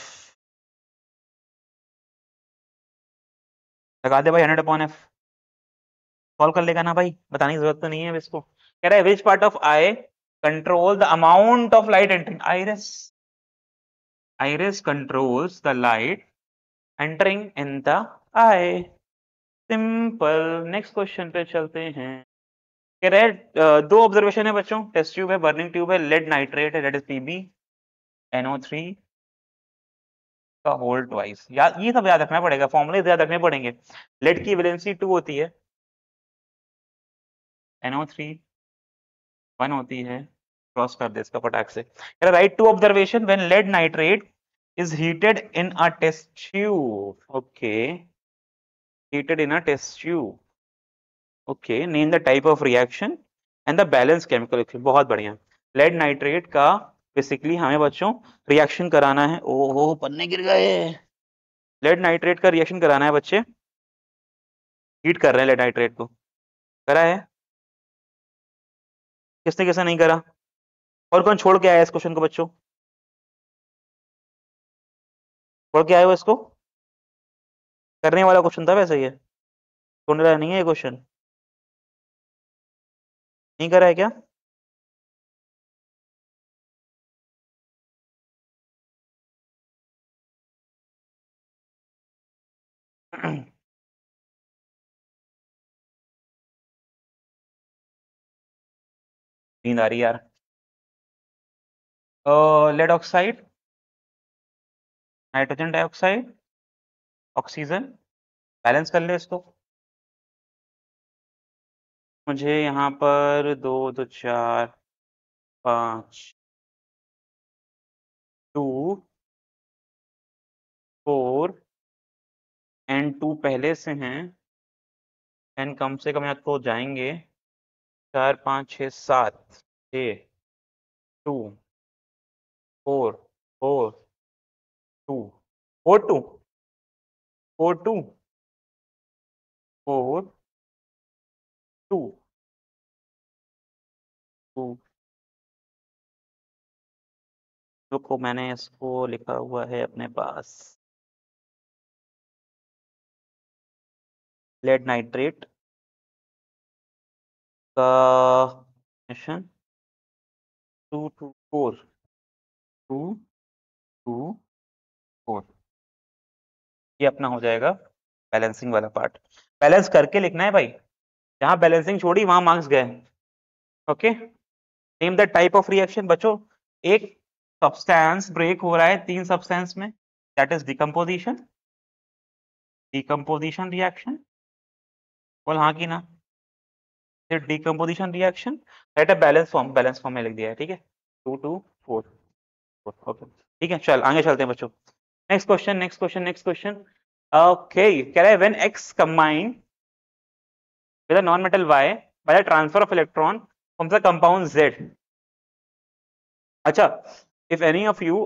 लगा दे भाई 100 अपॉन एफ, सॉल्व कर लेगा ना भाई, बताने की जरूरत तो नहीं है अब इसको। कह रहा है which part of I control the amount of light entering, iris controls the light entering in the eye, simple. Next question पे चलते हैं, कह रहे हैं दो ऑब्जर्वेशन है बच्चों, टेस्ट ट्यूब है, बर्निंग ट्यूब है, लेड नाइट्रेट है, दैट इज Pb NO3 का होल ट्वाइस, याद ये सब याद रखना पड़ेगा, फॉर्मूले याद रखने पड़ेंगे। लेड की वैलेंसी 2 होती है, NO3 1 होती है, क्रॉस कर दे इसका फटाक से। Write to observation when lead nitrate is heated in a test tube, okay, heated in a test tube, okay, name the type of reaction and the balance chemical equation, बहुत बढ़िया। Lead nitrate का basically हमें बच्चों reaction कराना है, ओहो पन्ने गिर गए, लेड नाइट्रेट का रिएक्शन कराना है बच्चे, हीट कर रहे हैं लेड नाइट्रेट को, करा है, किसने किसने नहीं करा, और कौन छोड़ के आया इस क्वेश्चन को बच्चों, छोड़ के आए हो इसको, करने वाला क्वेश्चन था वैसे ये, सुन रहा नहीं है ये क्वेश्चन, नहीं करा है क्या? नींद आ रही यार। Lead oxide, nitrogen dioxide, oxygen, balance कर ले इसको, मुझे यहाँ पर 2 2 4 5 2 4 एंड 2 पहले से हैं, एंड कम से कम यहाँ तो जाएंगे 4 5 6 7 6 2 4 4 2 4 2 4 2 4 2 2, रुको मैंने इसको लिखा हुआ है अपने पास, लेड नाइट्रेट का मिशन 2 2 4 2 2 4, ये अपना हो जाएगा बैलेंसिंग वाला पार्ट, बैलेंस करके लिखना है भाई, जहां बैलेंसिंग छोड़ी वहां मार्क्स गए, okay. Name the type of reaction बच्चों, एक सब्सटेंस ब्रेक हो रहा है 3 सब्सटेंस में, that is decomposition, decomposition reaction, बोल हाँ की ना। Decomposition reaction right, balance form में लिख दिया है, ठीक है। 2 2 4 ओके, ठीक है। चल आगे चलते हैं बच्चों। Next question. ओके, कह रहा है when x combine with a non metal y by the transfer of electron from the compound z। अच्छा, इफ एनी ऑफ यू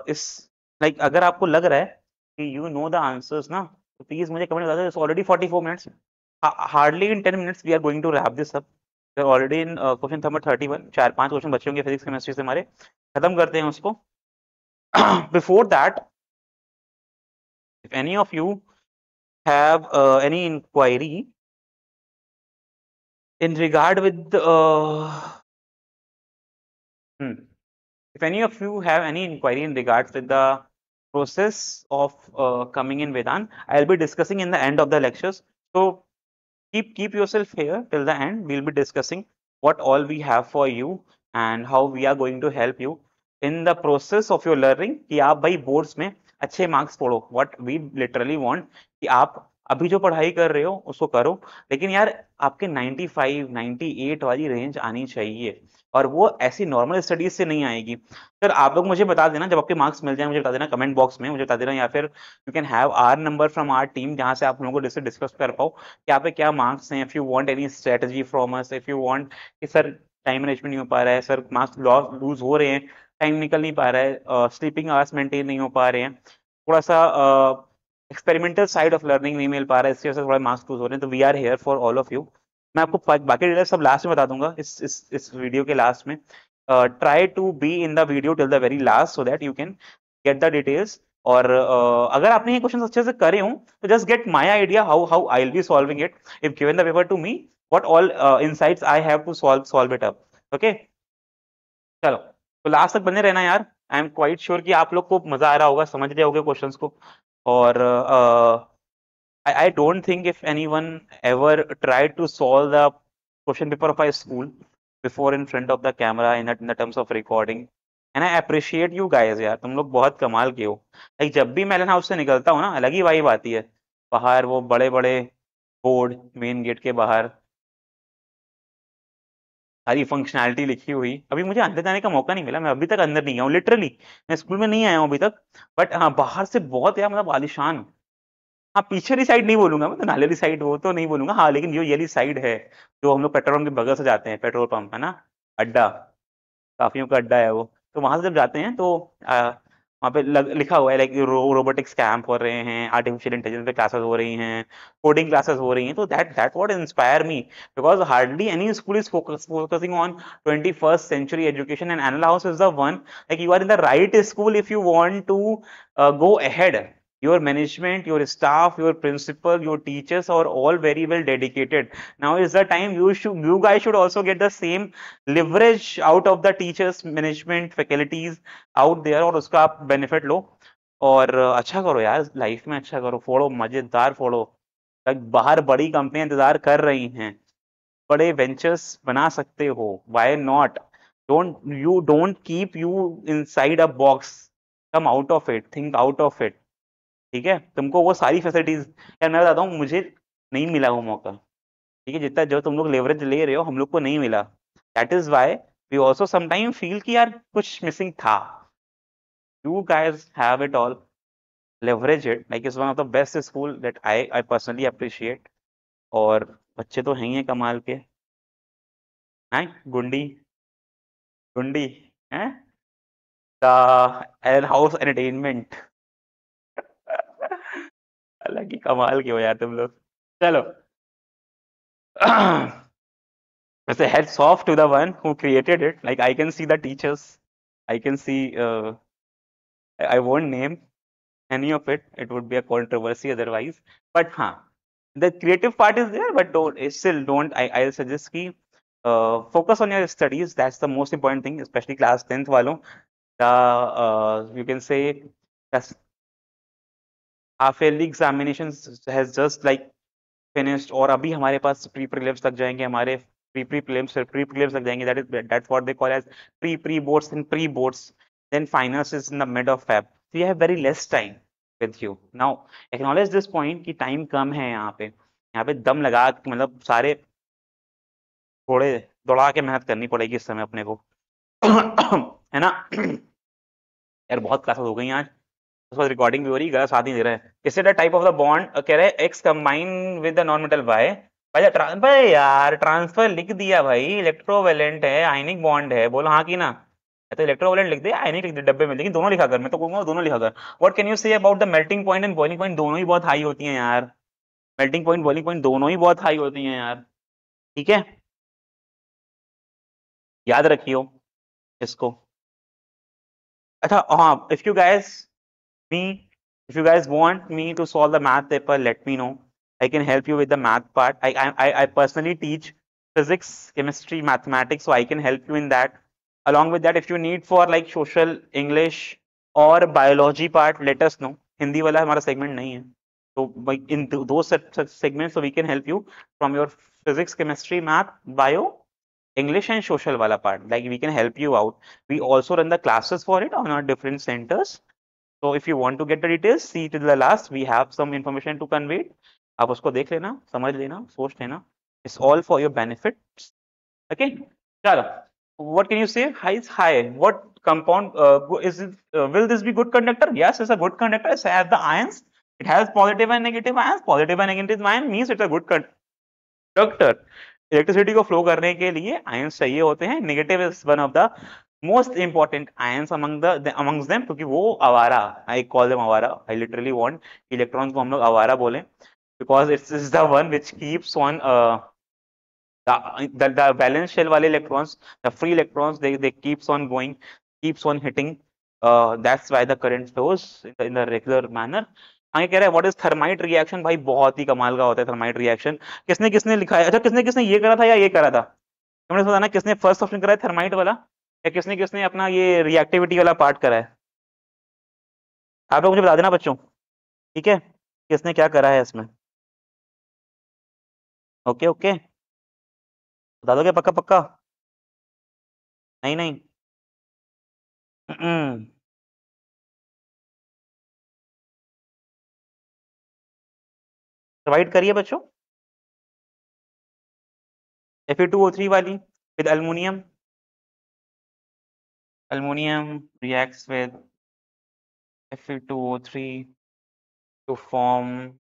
इस लाइक अगर आपको लग रहा है कि यू नो द आंसर्स ना, तो प्लीज मुझे कमेंट बता दो। It's already 44 minutes, hardly in 10 minutes we are going to wrap this up. We are already in question number 31, 4-5 question बचे होंगे फिजिक्स केमिस्ट्री से हमारे, खत्म करते हैं उसको। Before that, if any of you have any inquiry in regard with if any of you have any inquiry in regards with the process of coming in Vedan, I'll be discussing in the end of the lectures. So keep yourself here till the end. We'll be discussing what all we have for you and how we are going to help you in the process of your learning कि आप भाई boards में अच्छे marks पढ़ो। What we literally want कि आप अभी जो पढ़ाई कर रहे हो उसको करो, लेकिन यार आपके 95 98 वाली रेंज आनी चाहिए, और वो ऐसी नॉर्मल स्टडीज से नहीं आएगी। सर आप लोग मुझे बता देना, जब आपके मार्क्स मिल जाए मुझे बता देना कमेंट बॉक्स में, मुझे बता देना, या फिर you can have our number from our team जहां से आप लोगों को डिस्कस कर पाओ कि आप पे क्या मार्क्स हैं। If you want any strategy from us, if you want कि सर टाइम मैनेजमेंट नहीं हो पा रहा है, सर मार्क्स लूज हो रहे हैं, टाइम निकल नहीं पा रहा है, स्लीपिंग आवर्स मेंटेन नहीं हो पा रहे हैं, थोड़ा सा एक्सपेरिमेंटल साइड ऑफ लर्निंग नहीं मिल पा रहा है, इसकी वजह से थोड़ा मार्क्स लूज हो रहे हैं, तो we are here for all of you. मैं आपको बाकी डिटेल्स सब लास्ट में बता दूंगा, इस वीडियो के लास्ट में। Try to be in the video till the very last so that you can get the details. और अगर आपने ये क्वेश्चन अच्छे से करे हो तो just get my idea how I will be solving it if given the paper to me, what all insights I have to solve it up. Okay, चलो तो लास्ट तक बने रहना यार। आई एम क्वाइट श्योर कि आप लोग को मजा आ रहा होगा, समझ रहे होगे क्वेश्चंस को। और I don't think if anyone ever tried to solve the question paper of a school before in front of the camera in the terms of recording, and I appreciate you guys यार, तुम लोग बहुत कमाल के हो। Like जब भी melon house से निकलता हूँ ना, अलग ही वाइब आती है। बाहर वो बड़े बड़े बोर्ड, मेन गेट के बाहर सारी फंक्शनैलिटी लिखी हुई। अभी मुझे अंदर जाने का मौका नहीं मिला, मैं अभी तक अंदर नहीं गया हूँ लिटरली, मैं स्कूल में नहीं आया हूँ अभी तक। बट हाँ, बाहर से बहुत यार मतलब आलिशान। हाँ, पीछे वाली साइड नहीं बोलूंगा मैं, तो नाले वाली साइड वो तो नहीं बोलूंगा, हाँ लेकिन जो ये वाली साइड है जो हम लोग पेट्रोल पंप के बगल से जाते हैं, पेट्रोल पंप है ना, अड्डा, काफियों का अड्डा है वो, तो वहां से जब जाते हैं तो वहाँ पे लिखा हुआ है लाइक रोबोटिक्स कैंप हो रहे हैं, आर्टिफिशियल इंटेलिजेंस पे क्लासेस हो रही हैं, कोडिंग क्लासेस हो रही हैं। तो that what inspire me, because hardly any school is focusing on 21st century education, and Anil House is the one, like you are in the right school if you want to go ahead. Your management, your staff, your principal, your teachers are all very well dedicated. Now is the time you guys should also get the same leverage out of the teachers, management, faculties out there, और उसका आप benefit लो और अच्छा करो यार, life में अच्छा करो, फोड़ो मजेदार फोड़ो। बाहर बड़ी कंपनियां इंतजार कर रही हैं, बड़े वेंचर्स बना सकते हो, why not. Don't keep you inside a box, come out of it, think out of it. ठीक है, तुमको वो सारी फैसिलिटीज, यार मैं बताता हूँ, मुझे नहीं मिला वो मौका, ठीक है, जितना जो तुम लोग लेवरेज ले रहे हो हम लोग को नहीं मिला। That is why we also sometime feel कि यार कुछ मिसिंग था। You guys have it all, leverage it, like it's one of the best school that I personally appreciate। और बच्चे तो हैं ही हैं कमाल के, हैं गुंडी गुंडी हैं, द एल हाउस एंटरटेनमेंट। अलग ही कमाल के हो यार तुम लोग। चलो वैसे heads off to the one who created it, like I can see the teachers, I can see I won't name any of it, it would be a controversy otherwise, but हाँ, the creative part is there, but don't I'll suggest ki focus on your studies, that's the most important thing, especially class 10th वालों। You can say that's half yearly examinations has just like finished, और अभी हमारे पास pre prelims लग जाएंगे, हमारे pre prelims लग जाएंगे, that's what they call as pre boards and pre boards, then finals is in the mid of Feb, so you have very less time with you। now acknowledge this point कि time कम है यहाँ पे, यहाँ पे दम लगा के मतलब सारे थोड़े दौड़ा के मेहनत करनी पड़ेगी इस समय अपने को है ना यार बहुत क्लासेस हो गई आज, उस बाद रिकॉर्डिंग भी हो रही, गला साथ नहीं दे रहा है। इससे the type of the bond कह रहे हैं X combine with the non metal Y. भाई यार ट्रांसफर लिख दिया भाई, इलेक्ट्रोवेलेंट है, आयनिक बॉन्ड है, बोलो हाँ की ना। तो इलेक्ट्रोवेलेंट लिख दे, आयनिक लिख दे डब्बे में, लेकिन दोनों लिखा कर, मैं तो कहूंगा दोनों लिखा कर। What can you say about the melting point and boiling point? दोनों ही बहुत हाई होती हैं यार, मेल्टिंग पॉइंट बॉइलिंग पॉइंट दोनों ही बहुत हाई होती हैं यार, ठीक है, याद रखियो इसको। अच्छा हाँ, me if you guys want me to solve the math paper, let me know. I can help you with the math part. I personally teach physics, chemistry, mathematics, so I can help you in that. Along with that, if you need for like social, English or biology part, let us know. Hindi वाला हमारा segment नहीं है, तो in those such segments, so we can help you from your physics, chemistry, math, bio, English and social wala part. Like we can help you out. We also run the classes for it on our different centers. So if you want to get the details, see to the last. We have some information to convey. आप उसको देख लेना, समझ लेना, सोच लेना. It's all for your benefits. Okay. चलो. What can you say? High is high. What compound is it? Will this be good conductor? Yes, it's a good conductor. It has the ions. It has positive and negative ions. Positive and negative ion means it's a good conductor. Electricity को flow करने के लिए ions चाहिए होते हैं. Negative is one of the most important ions amongst them, क्योंकि वो आवारा, आई कॉल देम आवारा, आई लिटरली वांट इलेक्ट्रॉन्स को हम लोग आवारा बोलें, because it's is the one which keeps on the valence shell वाले electrons, the free electrons, they keeps on going, keeps on hitting. That's why the current flows in the regular manner. आगे कह रहा है what is thermite reaction? भाई बहुत ही कमाल का होता है थर्माइट रिएक्शन. किसने किसने लिखा है? अच्छा किसने किसने ये करा था या ये करा था? तुमने बताना किसने फर्स्ट ऑप्शन करा है थर्माइट वाला, या किसने किसने अपना ये रिएक्टिविटी वाला पार्ट करा है? आप लोग मुझे बता देना बच्चों, ठीक है, किसने क्या करा है इसमें. ओके ओके, बता दोगे पक्का पक्का? नहीं नहीं प्रोवाइड करिए बच्चों. Fe2O3 वाली with aluminum. Aluminum reacts with Fe2O3 to form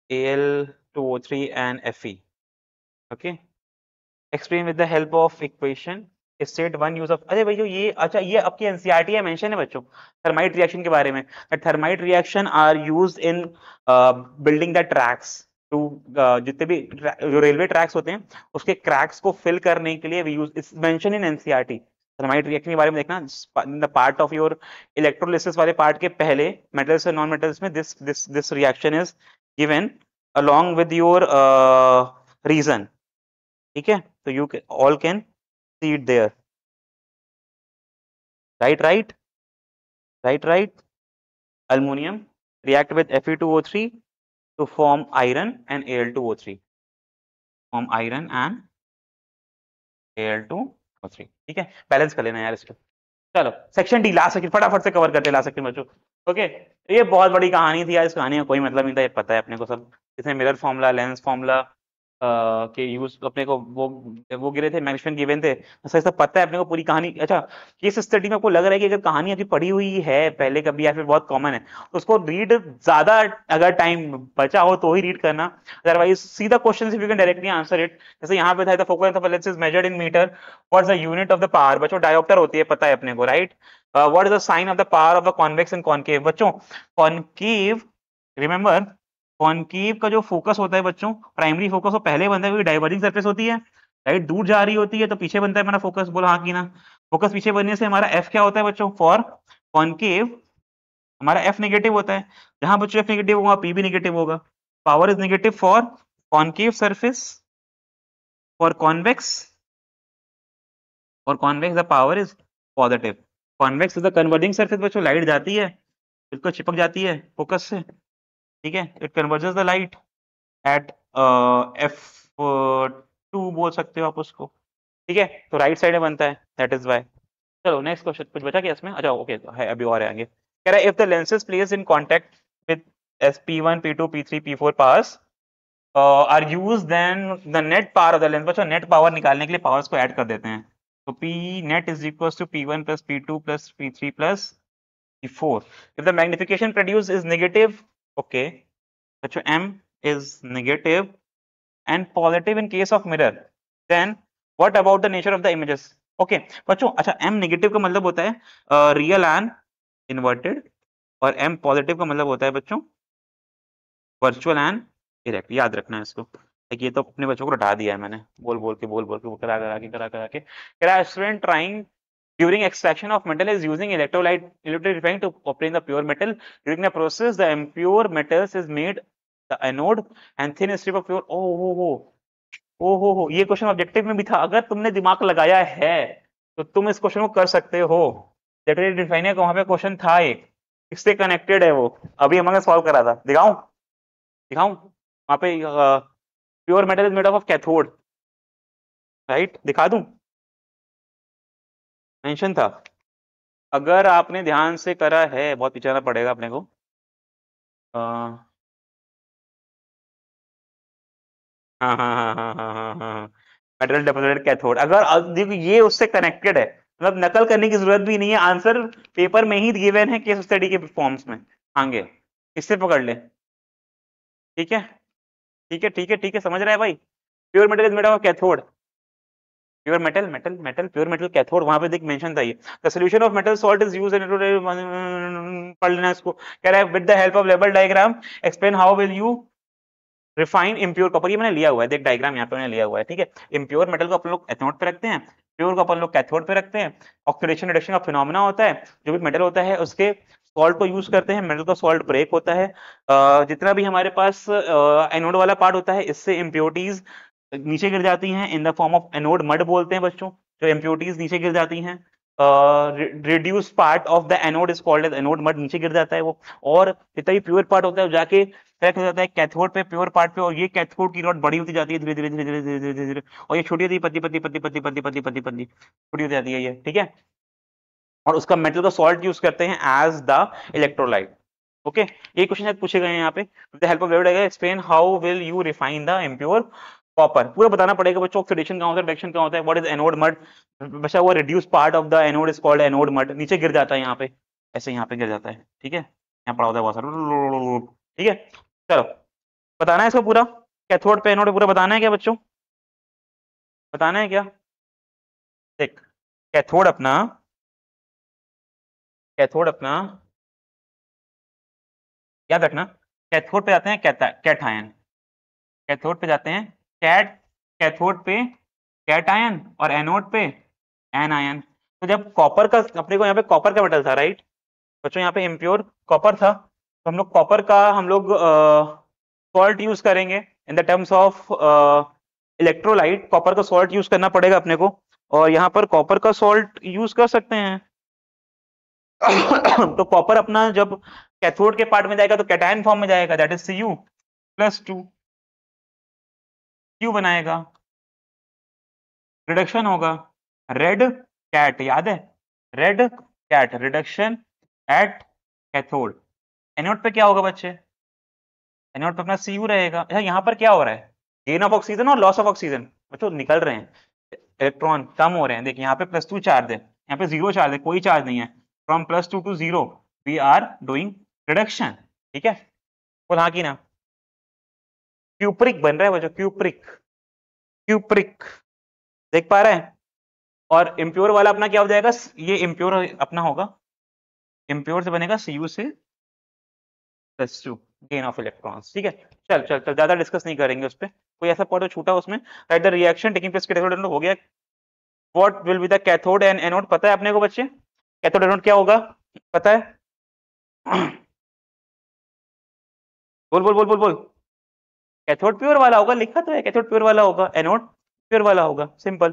Al2O3 and Fe. Okay. Explain with the help of equation. State one use of. अरे भाई जो ये, अच्छा ये आपकी एनसीईआरटी में मेंशन है बच्चों थर्माइट रिएक्शन के बारे में. Thermite reaction are used in building the tracks too, जितने भी जो रेलवे ट्रैक्स होते हैं उसके क्रैक्स को फिल करने के लिए we use, it's mention in NCERT. Thermite reaction के बारे में देखना in the part of your electrolysis वाले पार्ट के पहले, मेटल्स और नॉन मेटल्स में this reaction is given along with your reason. ठीक है, तो you all can see it there. Right. Aluminum react with Fe2O3 to form iron and Al2O3. Form iron and Al2O3. ठीक है, balance कर लेना यार इसको. चलो सेक्शन डी लास्ट सेक्शन फटाफट से कवर करते लास्ट सेक्शन बच्चों. ओके, ये बहुत बड़ी कहानी थी यार, इस कहानी का कोई मतलब नहीं था, ये पता है अपने को सब. इसमें मिरर फॉर्मूला, लेंस फॉर्मूला के यूज अपने को वो गिरे थे, मैनेजमेंट गिवन थे, सही सब पता है अपने को पूरी कहानी. अच्छा केस स्टडी में आपको लग रहा है कि अगर कहानी आपकी पढ़ी हुई है पहले कभी या फिर बहुत कॉमन है तो उसको रीड ज्यादा, अगर टाइम बचा हो तो ही रीड करना, otherwise see the question if you can directly answer it. जैसे यहाँ पे था the focus of lens is measured in metre. What is the unit of the power? बच्चों डायोप्टर होती है, पता है अपने को, right. What is the sign of the power of the convex and concave? बच्चों कॉनकेव, रिमेंबर कॉनकेव का जो फोकस होता है बच्चों, प्राइमरी फोकस वो पहले बनता है, डाइवर्जिंग सरफेस होती है, राइट, दूर जा रही होती है तो पीछे बनता है हमारा फोकस. बोलो हाँ की ना. फोकस पीछे बनने से हमारा एफ क्या होता है बच्चों? फॉर कॉनकेव हमारा एफ नेगेटिव होता है. जहां बच्चों एफ नेगेटिव होगा पी भी नेगेटिव होगा. Power is negative for concave surface, for convex the power is positive. Convex is the converging surface बच्चों, लाइट जाती है बिल्कुल चिपक जाती है फोकस से, ठीक है, it converges the light at F2 बोल सकते हो आप उसको, ठीक है, तो राइट साइड में बनता है, दैट इज वाई. चलो नेक्स्ट क्वेश्चन, कुछ बचा क्या इसमें? अच्छा ओके है, अभी और है आगे. कह रहा है if the lenses place in contact with as P1, P2, P3, P4 pass are use then the net power of the lens. बच्चों नेट पावर निकालने के लिए पावर्स को ऐड कर देते हैं, तो P net is equals to P1 plus P2 plus P3 plus P4. If the magnification produced is negative, okay, बच्चों M is negative and positive in case of mirror, then what about the nature of the images? Okay बच्चों, अच्छा M negative का मतलब होता है real and inverted, और M positive का मतलब होता है बच्चों वर्चुअल एंड डायरेक्ट। याद रखना है इसको। ये तो अपने बच्चों को रटा दिया है मैंने, बोल बोल के वो करा के student trying during extraction of metal is using electrolyte refining to obtain the pure metal. During the process the impure metals is made the anode and thin strip of pure हो ये क्वेश्चन ऑब्जेक्टिव में भी था। अगर तुमने दिमाग लगाया है तो तुम इस क्वेश्चन को कर सकते हो। इलेक्ट्रोलाइट रिफाइनर का वहां पे क्वेश्चन था, एक इससे कनेक्टेड है वो, अभी हमने सॉल्व करा था। दिखाऊं वहां पे pure metal is made of cathode, right? दिखा दूं, मेंशन था। अगर आपने ध्यान से करा है, बहुत पीछे आना पड़ेगा अपने को। मेटल डिपॉजिटेड कैथोड, अगर देखो ये उससे कनेक्टेड है, मतलब नकल करने की जरूरत भी नहीं है, आंसर पेपर में ही गिवन है केस स्टडी के फॉर्म्स में। आगे इससे पकड़ ले, ठीक है समझ रहा है भाई? Pure metal is made of cathode, pure metal cathode, वहां पे देख मेंशन था ये। The solution of metal salt is used in, पढ़ लेना इसको। कह रहा है with the help of level diagram explain how will you refine impure copper. ये मैंने लिया हुआ है, देख डायग्राम यहाँ पे मैंने लिया हुआ है, ठीक है। इम्प्योर मेटल को अपन लोग एनोड पे रखते हैं, प्योर को अपन लोग कैथोड पे रखते हैं। ऑक्सीडेशन रिडक्शन का फिनोमेना होता है, जो भी मेटल होता है उसके सॉल्ट को यूज करते हैं, मेटल का सॉल्ट ब्रेक होता है। जितना भी हमारे पास एनोड वाला पार्ट होता है, इससे इम्प्योरिटीज नीचे गिर जाती हैं in the form of anode mud बोलते हैं बच्चों, जो इम्प्योरिटीज नीचे गिर जाती हैं। Reduce part of the anode is called as anode mud, नीचे गिर जाता है वो। और जितना भी प्योर पार्ट होता है जाके कनेक्ट हो जाता है कैथोड पे, प्योर पार्ट पे, और ये कैथोड की रॉड बड़ी होती जाती है धीरे धीरे धीरे धीरे धीरे धीरे धीरे, और ये छोटी होती है पतली पतली पतली पतली पतली पतली पतली पतली छोटी होती जाती है ये, ठीक है। और उसका मेटल का सॉल्ट यूज करते हैं एज द इलेक्ट्रोलाइट। ओके, ये क्वेश्चन शायद पूछे गए हैं यहाँ पे। With the help of level diagram explain how will you refine the impure copper. पूरा बताना पड़ेगा बच्चों, ऑक्सीडेशन कहाँ होता है, रिडक्शन कहाँ होता है, व्हाट इज एनोड मड, बचा हुआ reduce part of the anode is called anode mud, नीचे गिर जाता है यहाँ पे, ऐसे यहाँ पे गिर जाता है, ठीक है। यहाँ पड़ा होता है बहुत सारा, ठीक है। चलो बताना है इसको पूरा, कैथोड पे एनोड पूरा बताना है क्या बच्चों, बताना है क्या? देख कैथोड अपना याद रखना, कैथोड पे जाते हैं कैटायन, कैथोड पे जाते हैं कैथोड पे कैटायन, और एनोड पे एनायन। तो जब कॉपर का, अपने को यहाँ पे कॉपर का मेटल था, राइट बच्चों, यहाँ पे इम्प्योर कॉपर था, तो हम लोग कॉपर का सॉल्ट यूज करेंगे in the terms of electrolyte. Copper का सॉल्ट यूज करना पड़ेगा अपने को, और यहाँ पर कॉपर का सॉल्ट यूज कर सकते हैं। तो कॉपर अपना जब कैथोड के पार्ट में जाएगा तो कैटायन फॉर्म में जाएगा, दैट इज Cu+2, Q बनाएगा, रिडक्शन होगा, रेड कैट, याद है red cat, reduction at cathode. Anode पे क्या होगा बच्चे, एनोड पे अपना Cu रहेगा। अच्छा यहाँ पर क्या हो रहा है, गेन ऑफ ऑक्सीजन और लॉस ऑफ ऑक्सीजन बच्चों, निकल रहे हैं इलेक्ट्रॉन, कम हो रहे हैं। देखिए यहाँ पे +2 चार्ज है, यहाँ पे 0 चार्ज है, कोई चार्ज नहीं है। From +2 to 0 we are doing reduction, ठीक है। बोल हाँ की ना, क्यूप्रिक बन रहा है बच्चों, क्यूप्रिक देख पा रहे हैं। और इम्प्योर वाला अपना क्या हो जाएगा, ये इम्प्योर अपना होगा, इम्प्योर से बनेगा Cu से +2, गेन ऑफ इलेक्ट्रॉन्स, ठीक है। चल ज्यादा डिस्कस नहीं करेंगे उस पर, कोई ऐसा पॉइंट छूटा उसमें। Right the reaction taking place cathode anode हो गया। What will be the cathode and anode, पता है अपने को बच्चे, कैथोड एनोड क्या होगा पता है? बोल। कैथोड प्योर वाला होगा, लिखा तो है कैथोड प्योर वाला होगा, एनोड प्योर वाला होगा, सिंपल,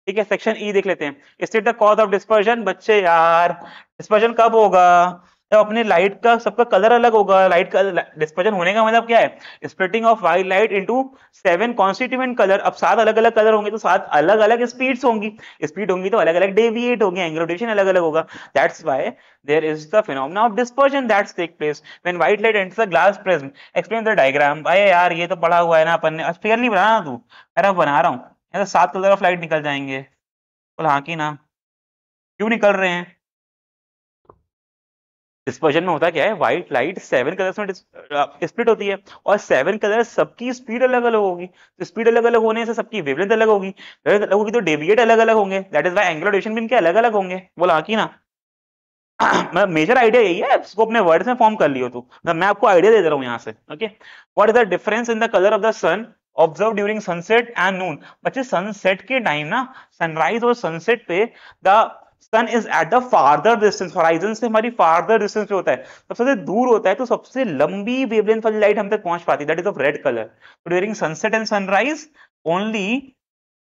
ठीक है। सेक्शन ई देख लेते हैं, state the cause of dispersion. बच्चे यार डिस्पर्जन कब होगा, जब अपने लाइट का सबका कलर अलग होगा, लाइट का डिस्पर्जन होने का मतलब क्या है, splitting of white light into 7 constituent colour. अब 7 अलग अलग कलर होंगे तो 7 अलग अलग स्पीड्स होंगी, स्पीड होंगी तो अलग अलग डेविएट होंगे, एंगल ऑफ डेविएशन अलग अलग होगा। That's why there is the phenomena of dispersion that's take place when white light enters the glass prism. Explain the diagram. अरे यार ये तो पढ़ा हुआ है ना अपन ने, क्लियरली बनाना तू। अरे बना रहा हूँ, ऐसा 7 कलर ऑफ लाइट निकल जाएंगे। बोल हाँ की ना, क्यों निकल रहे हैं? डिस्पर्जन में होता क्या है, व्हाइट लाइट 7 कलर्स में स्प्लिट होती है, और 7 कलर्स सबकी स्पीड अलग अलग होगी, तो स्पीड अलग अलग होने से सबकी वेवलेंथ अलग होगी, वेवलेंथ अलग होगी तो डेविएट अलग अलग होंगे, that is why angular deviation भी इनके अलग अलग होंगे। बोला कि ना। मेजर आइडिया यही है, इसको अपने वर्ड्स में फॉर्म कर लियो तू, मैं आपको आइडिया दे रहा हूँ यहाँ से। Okay, what is the difference in the colour of the sun observe during sunset and noon. बच्चे सनसेट के टाइम ना, सनराइज और सनसेट पे the sun is at the farther distance, horizon से हमारी फार्दर डिस्टेंस पे होता है, तो सबसे दूर होता है, तो सबसे लंबी वेवलेंथ वाली लाइट हम तक पहुंच पाती है, that is of red colour. During sunset and sunrise only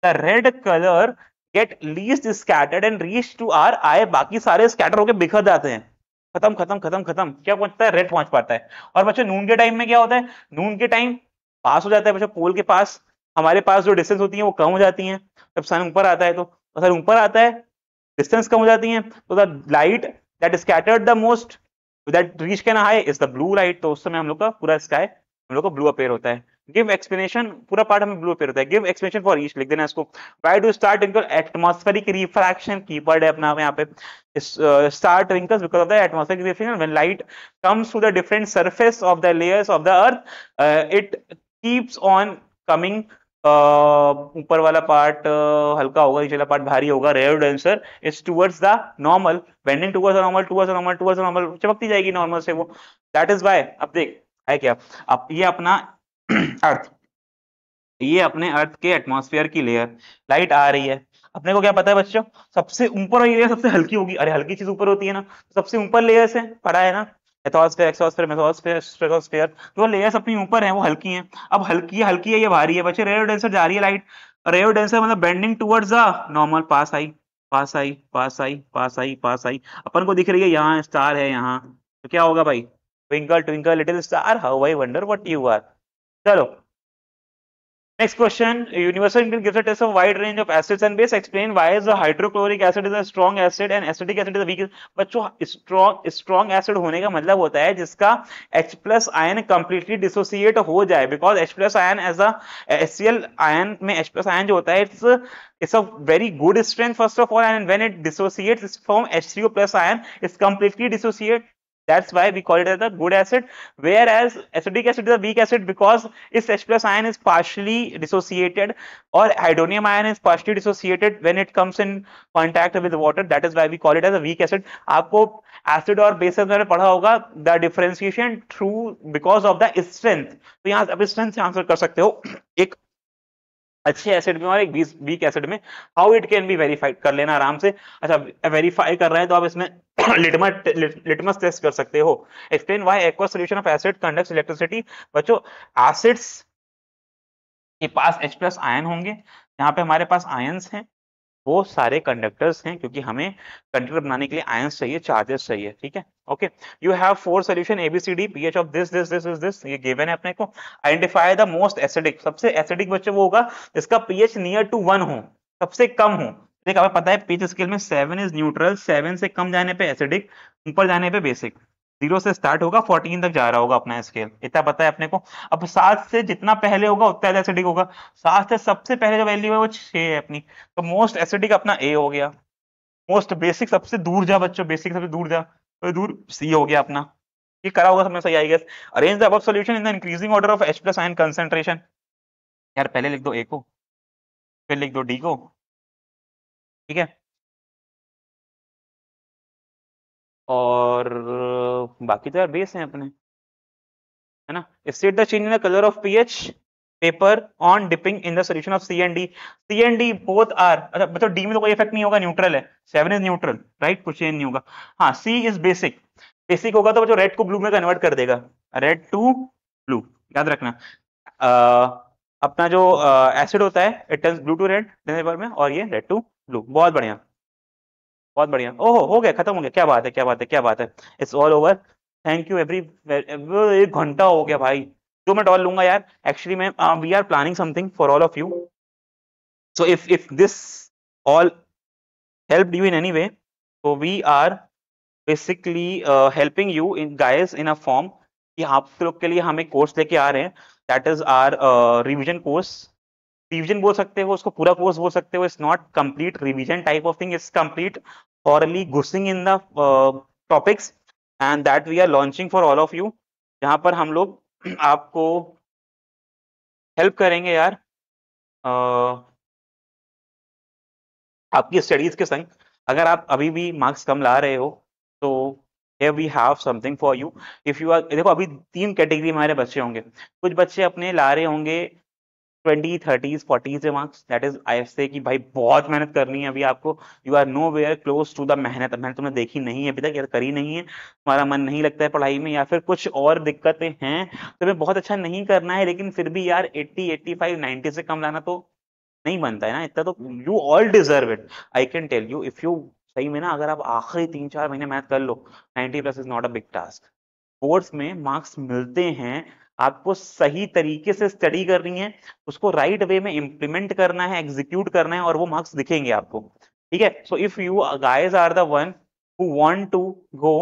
the red colour get least scattered and reach to our eye, बाकी सारे स्कैटर होकर बिखर जाते हैं, खत्म खत्म खत्म खत्म, क्या पहुंचता है, रेड पहुंच पाता है। और बच्चों नून के टाइम में क्या होता है, नून के टाइम पास हो जाता है बच्चों पोल के पास, हमारे पास जो डिस्टेंस होती है वो कम हो जाती है, जब सन ऊपर आता है तो सन ऊपर आता है, डिस्टेंस कम हो जाती है, तो the light that scattered the most that reach can high is the blue light, तो उस समय हम लोग का पूरा स्काई हम लोग को ब्लू अपेयर होता है। गिव एक्सप्लेनेशन, पूरा पार्ट हमें ब्लू अपेयर होता है, गिव एक्सप्लेनेशन फॉर ईच, लिख देना इसको। Why do star twinkle, atmospheric refraction keyword है अपना यहाँ पे, star twinkles because of the atmospheric refraction when light comes to the different surface of the layers of the earth, it keeps on coming, ऊपर वाला part हल्का होगा, नीचे वाला पार्ट भारी होगा, rare denser is towards the normal, bending towards the normal, towards the normal, towards the normal, चमकती जाएगी नॉर्मल से वो, दैट इज व्हाई। अब देख है क्या, अब ये अपना अर्थ, ये अपने अर्थ के एटमॉस्फेयर की लेयर, लाइट आ रही है, अपने को क्या पता है बच्चों, सबसे ऊपर वाली लेयर सबसे हल्की होगी, अरे हल्की चीज ऊपर होती है ना, तो सबसे ऊपर लेयर से पढ़ा है ना, एथोस्फेयर, एक्सोस्फेयर, मेसोस्फेयर, स्ट्रेटोस्फेयर, जो लेयर्स अपनी ऊपर है वो हल्की हैं। अब हल्की है ये भारी है बच्चे, रेडियो डेंसर जा रही है लाइट, रेडियो डेंसर मतलब बेंडिंग टुवर्ड्स द नॉर्मल, पास आई पास आई पास आई पास आई पास आई, अपन को दिख रही है यहाँ स्टार है यहाँ, तो क्या होगा भाई, twinkle twinkle little star how I wonder what you are. चलो next question, universal integral gives a test of wide range of acids and base, explain why is the hydrochloric acid is a strong acid and acetic acid is a weak। बच्चों strong acid होने का मतलब होता है जिसका H plus ion completely dissociate हो जाए, because H plus ion as a HCl ion में H plus ion जो होता है it's a very good strength first of all, and when it dissociates from H3O plus ion it's completely dissociate, that's why we call it as a good acid, whereas acetic acid is a weak acid because its H plus ion is partially dissociated or hydronium ion is partially dissociated when it comes in contact with water, that is why we call it as a weak acid। आपको acid और basis में पढ़ा होगा the differentiation through because of the strength, तो यहाँ आप strength से answer कर सकते हो एक अच्छे एसिड में और एक वीक एसिड में, how it can be verified कर लेना आराम से। अच्छा वेरीफाई कर रहे हैं तो आप इसमें लिटमस टेस्ट कर सकते हो। Explain why aqueous solution of acid conducts electricity. बच्चों एसिड्स के पास H प्लस आयन होंगे, यहाँ पे हमारे पास आयंस हैं, वो सारे कंडक्टर्स हैं क्योंकि हमें कंडक्टर बनाने के लिए आयंस चाहिए, चार्जेस चाहिए, ठीक है। Okay, you have 4 solution ABCD, pH of this this this this, ये गिवन है अपने को। आइडेंटिफाई द मोस्ट एसिडिक, सबसे एसिडिक बच्चे वो होगा जिसका पीएच नियर टू 1 हो, सबसे कम हो। देख हमें पता है पीएच स्केल में 7 इज न्यूट्रल, 7 से कम जाने पे एसिडिक, ऊपर जाने पे बेसिक, 0 से स्टार्ट होगा 14 तक जा रहा होगा अपना स्केल, इतना पता है अपने को। अब 7 से जितना पहले होगा उतना ज्यादा एसिडिक होगा, 7 से सबसे पहले जो वैल्यू है वो 6 है अपनी, तो मोस्ट एसिडिक अपना A हो गया। मोस्ट बेसिक सबसे दूर जा बच्चों, बेसिक सबसे दूर जा, तो दूर C हो गया अपना, ये करा होगा सबने सही I guess. Arrange the above solution in the increasing order of H plus ion concentration. यार पहले लिख दो A को, फिर लिख दो D को, ठीक है, और बाकी तो यार बेस हैं अपने, है ना। State the change in the colour of pH paper on dipping in the solution of C and D. C and D both are, अच्छा मतलब डी में तो कोई इफेक्ट नहीं होगा, न्यूट्रल है, 7 इज न्यूट्रल राइट, कुछ चेंज नहीं होगा। हाँ सी इज बेसिक, बेसिक होगा तो जो रेड को ब्लू में कन्वर्ट कर देगा, रेड टू ब्लू, याद रखना। अपना जो एसिड होता है it turns blue to red में, और ये रेड टू ब्लू, बहुत बढ़िया। बहुत बढ़िया। ओहो, हो गया, खत्म हो गया, क्या बात है, क्या बात है, क्या बात है। It's all over. Thank you every. 1 घंटा हो गया भाई। 2 मिनट और लूंगा यार। एक्चुअली मैं we are planning something for all of you. So if this all helped you in any way, so we are basically helping you in guys in a form कि आप लोग के लिए हम एक कोर्स लेके आ रहे हैं। That is our revision course. Revision बोल सकते हो उसको, पूरा कोर्स बोल सकते हो। It's not complete revision type of thing, it's complete thoroughly घुसिंग in the topics, and that we are launching for all of you, जहां पर हम लोग आपको हेल्प करेंगे यार आपकी स्टडीज के संग। अगर आप अभी भी मार्क्स कम ला रहे हो तो here we have something for you। if you are, देखो अभी 3 कैटेगरी हमारे बच्चे होंगे। कुछ बच्चे अपने ला रहे होंगे 20, 30, 40 से मार्क्स। दैट इज आई से कि भाई बहुत मेहनत करनी है अभी आपको। You are nowhere close to the मेहनत। मेहनत तुमने देखी नहीं है अभी तक, यार करी नहीं है, तुम्हारा मन नहीं लगता है पढ़ाई में, या फिर कुछ और दिक्कतें हैं, तुम्हें बहुत अच्छा नहीं करना है, लेकिन फिर भी यार 80, 85, 90 से कम लाना तो नहीं बनता है ना इतना। तो you all deserve it. I can tell you, if you सही में ना, अगर आप आखिरी 3, 4 महीने मेहनत कर लो, 90+ is not a big task. Course में मार्क्स मिलते हैं, आपको सही तरीके से स्टडी करनी है, उसको राइट वे में इम्प्लीमेंट करना है, एग्जीक्यूट करना है, और वो मार्क्स दिखेंगे आपको। ठीक है। So if you guys are the one who want to go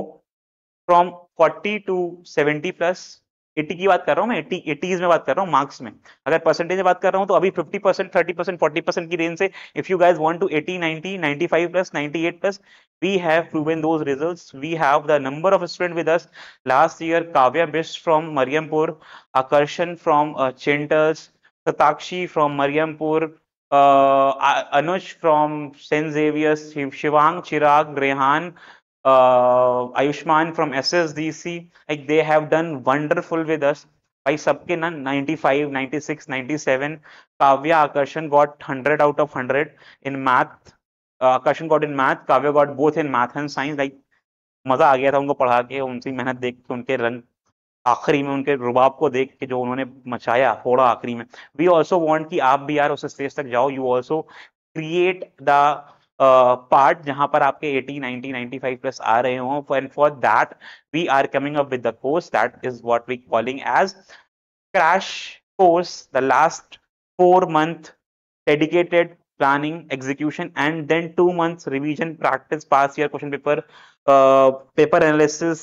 from 40 to 70+, 80 की बात कर रहा हूँ मैं, 80s में बात कर रहा हूँ मार्क्स में। अगर परसेंटेज में बात कर रहा हूँ तो अभी 50%, 30%, 40% की रेंज से, if you guys want to 80, 90, 95+, 98+, we have proven those results। we have the number of students with us last year: Kavya Bisht from Mariampur, Akarshan from Chinters, Satakshi from Mariampur, Anush from St Xavier's, Shivang, Chirag, Rehan, Ayushman from SSDC, like they have done wonderful with us। भाई सबके ना 95, 96, 97। काव्या आकर्षण got 100 out of 100 in math। आकर्षण got in math, Kavya got both in math and science। like मजा आ गया था उनको पढ़ा के, उनकी मेहनत देख के, उनके रंग आखिरी में, उनके रुबाब को देख के जो उन्होंने मचाया फोड़ा आखिरी में। वी ऑल्सो वांट कि आप भी यार उस स्टेज तक जाओ। You also create the part जहां पर आपके 80, 90, 95+ आ रहे हो, and for that we are coming up with the course that is what we calling as crash course, the last 4 month dedicated planning, execution, and then 2 months revision, practice, pass year question paper, paper analysis,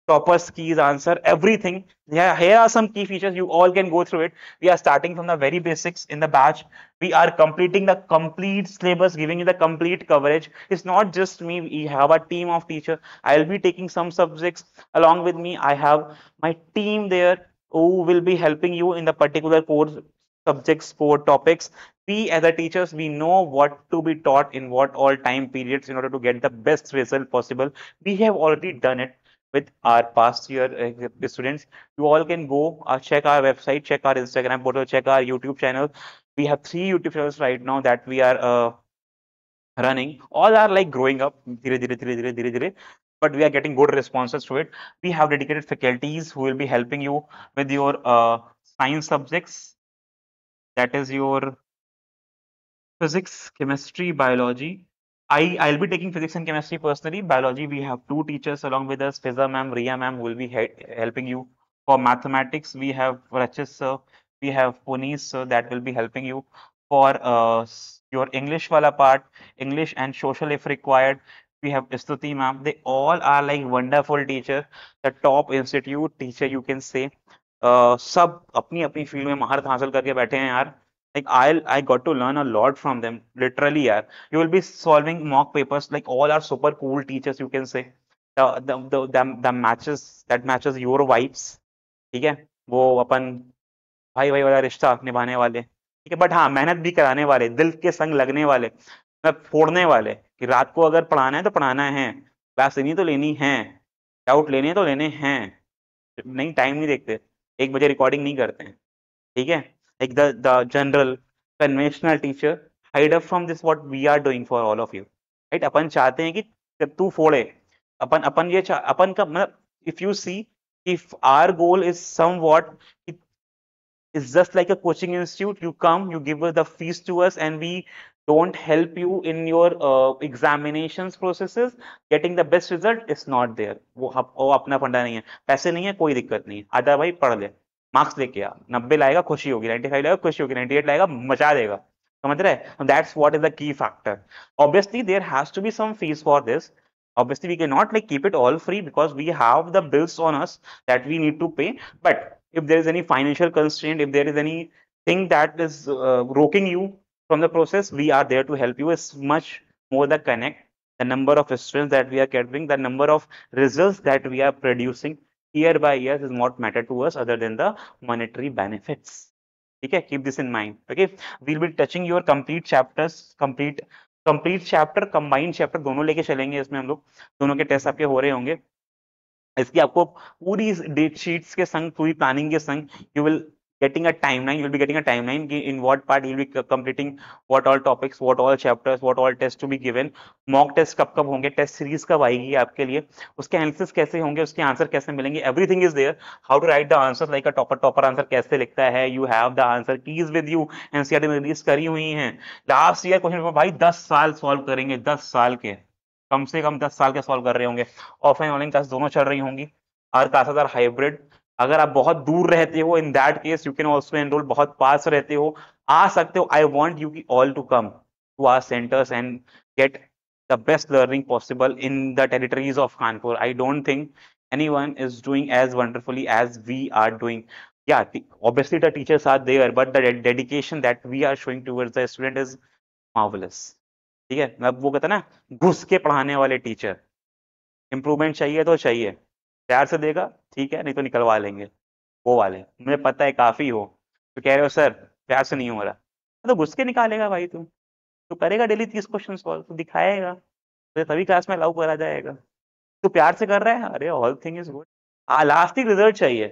toppers keys, answer everything. Yeah, here are some key features, you all can go through it. We are starting from the very basics in the batch. We are completing the complete syllabus, giving you the complete coverage. It's not just me, we have a team of teachers. I'll be taking some subjects along with me. I have my team there who will be helping you in the particular course subjects, for topics. We as a teachers, we know what to be taught in what all time periods in order to get the best result possible. We have already done it with our past year students. You all can go check our website, check our Instagram portal, check our YouTube channel. We have 3 YouTube channels right now that we are running. All are like growing up धीरे धीरे धीरे धीरे धीरे धीरे, but we are getting good responses to it. We have dedicated faculties who will be helping you with your science subjects, that is your physics, chemistry, biology. I'll be taking physics and chemistry personally. Biology, we have 2 teachers along with us, Fiza ma'am, Ria ma'am, who will be helping you. For mathematics, we have Rachis sir, we have Puneet sir, that will be helping you. For your English wala part, English and social if required, we have Stuti ma'am. They all are like wonderful teacher, the top institute teacher you can say। सब अपनी अपनी field में महारत हासिल करके बैठे हैं यार। like I got to learn a lot from them literally यार। you will be solving mock papers, like all are super cool teachers you can say। the matches that matches your vibes। ठीक है, वो अपन भाई भाई वाला रिश्ता निभाने वाले, ठीक है, बट हाँ मेहनत भी कराने वाले, दिल के संग लगने वाले, मतलब फोड़ने वाले, कि रात को अगर पढ़ाना है तो पढ़ाना है, क्लास लेनी तो लेनी है, डाउट लेने तो लेने हैं, नहीं टाइम नहीं देखते, 1 बजे रिकॉर्डिंग नहीं करते हैं। ठीक है, like the general conventional teacher hide up from this what we are doing for all of you, right। अपन चाहते हैं कि जब तू फोड़े, अपन अपन ये अपन का मतलब, if you see, if our goal is somewhat, it is just like a coaching institute। you come, you give us the fees to us, and we don't help you in your examinations processes, getting the best result is not there. वो अपना फंडा नहीं है, पैसे नहीं है कोई दिक्कत नहीं है, आजा भाई पढ़ ले, मार्क्स लेके आ, 90 लाएगा खुशी होगी, 95 लाएगा खुशी होगी, 98 लाएगा मचा देगा, समझ रहे? That's what is the key factor. Obviously there has to be some fees for this. Obviously we cannot like keep it all free because we have the bills on us that we need to pay. But if there is any financial constraint, if there is anything that is roking you from the process, we are there to help you. It's much more the connect, the number of students that we are catering, the number of results that we are producing year by year is what matter to us other than the monetary benefits. ठीक है, keep this in mind. Okay, we'll be touching your complete chapters, complete chapter, combined chapter दोनों लेके चलेंगे इसमें हम लोग, दोनों के टेस्ट आपके हो रहे होंगे. इसकी आपको पूरी डेट शीट्स के संग, पूरी प्लानिंग के संग, you will getting a timeline, you will be getting a timeline in what part you will be completing what all topics, what all chapters, what all tests to be given, mock test कब कब होंगे, test series कब आएगी आपके लिए, उसके answers कैसे होंगे, उसके आंसर कैसे मिलेंगे, everything is there. How to write the answer like a topper answer कैसे लिखता है, you have the answer keys with you, NCERT में रिलीज करी हुई हैं. लास्ट ईयर क्वेश्चन भाई 10 साल सॉल्व करेंगे, 10 साल के, कम से कम 10 साल के सॉल्व कर रहे होंगे. ऑफलाइन ऑनलाइन क्लास दोनों चल रही होंगी, और क्लासेस आर हाइब्रिड. अगर आप बहुत दूर रहते हो, in that case you can also enroll, बहुत पास रहते हो आ सकते हो. I want you all to come to our centres and get the best learning possible in the territories of Kanpur. I don't think anyone is doing as wonderfully as we are doing. Yeah, obviously the teachers are there, but the dedication that we are showing towards the student is marvelous. ठीक है, अब वो कहता है ना घुस के पढ़ाने वाले टीचर. इंप्रूवमेंट चाहिए तो चाहिए, प्यार से देगा ठीक है, नहीं तो निकलवा लेंगे. वो वाले मुझे पता है काफी हो, तो कह रहे हो सर प्यार से नहीं हो रहा, तो घुस के निकालेगा भाई. तू करेगा डेली 30 क्वेश्चन सॉल्व, तो दिखाएगा, तो तभी क्लास में अलाउ करा जाएगा. तो प्यार से कर रहा है, अरे ऑल थिंग इज गुड, लास्टिक रिजल्ट चाहिए.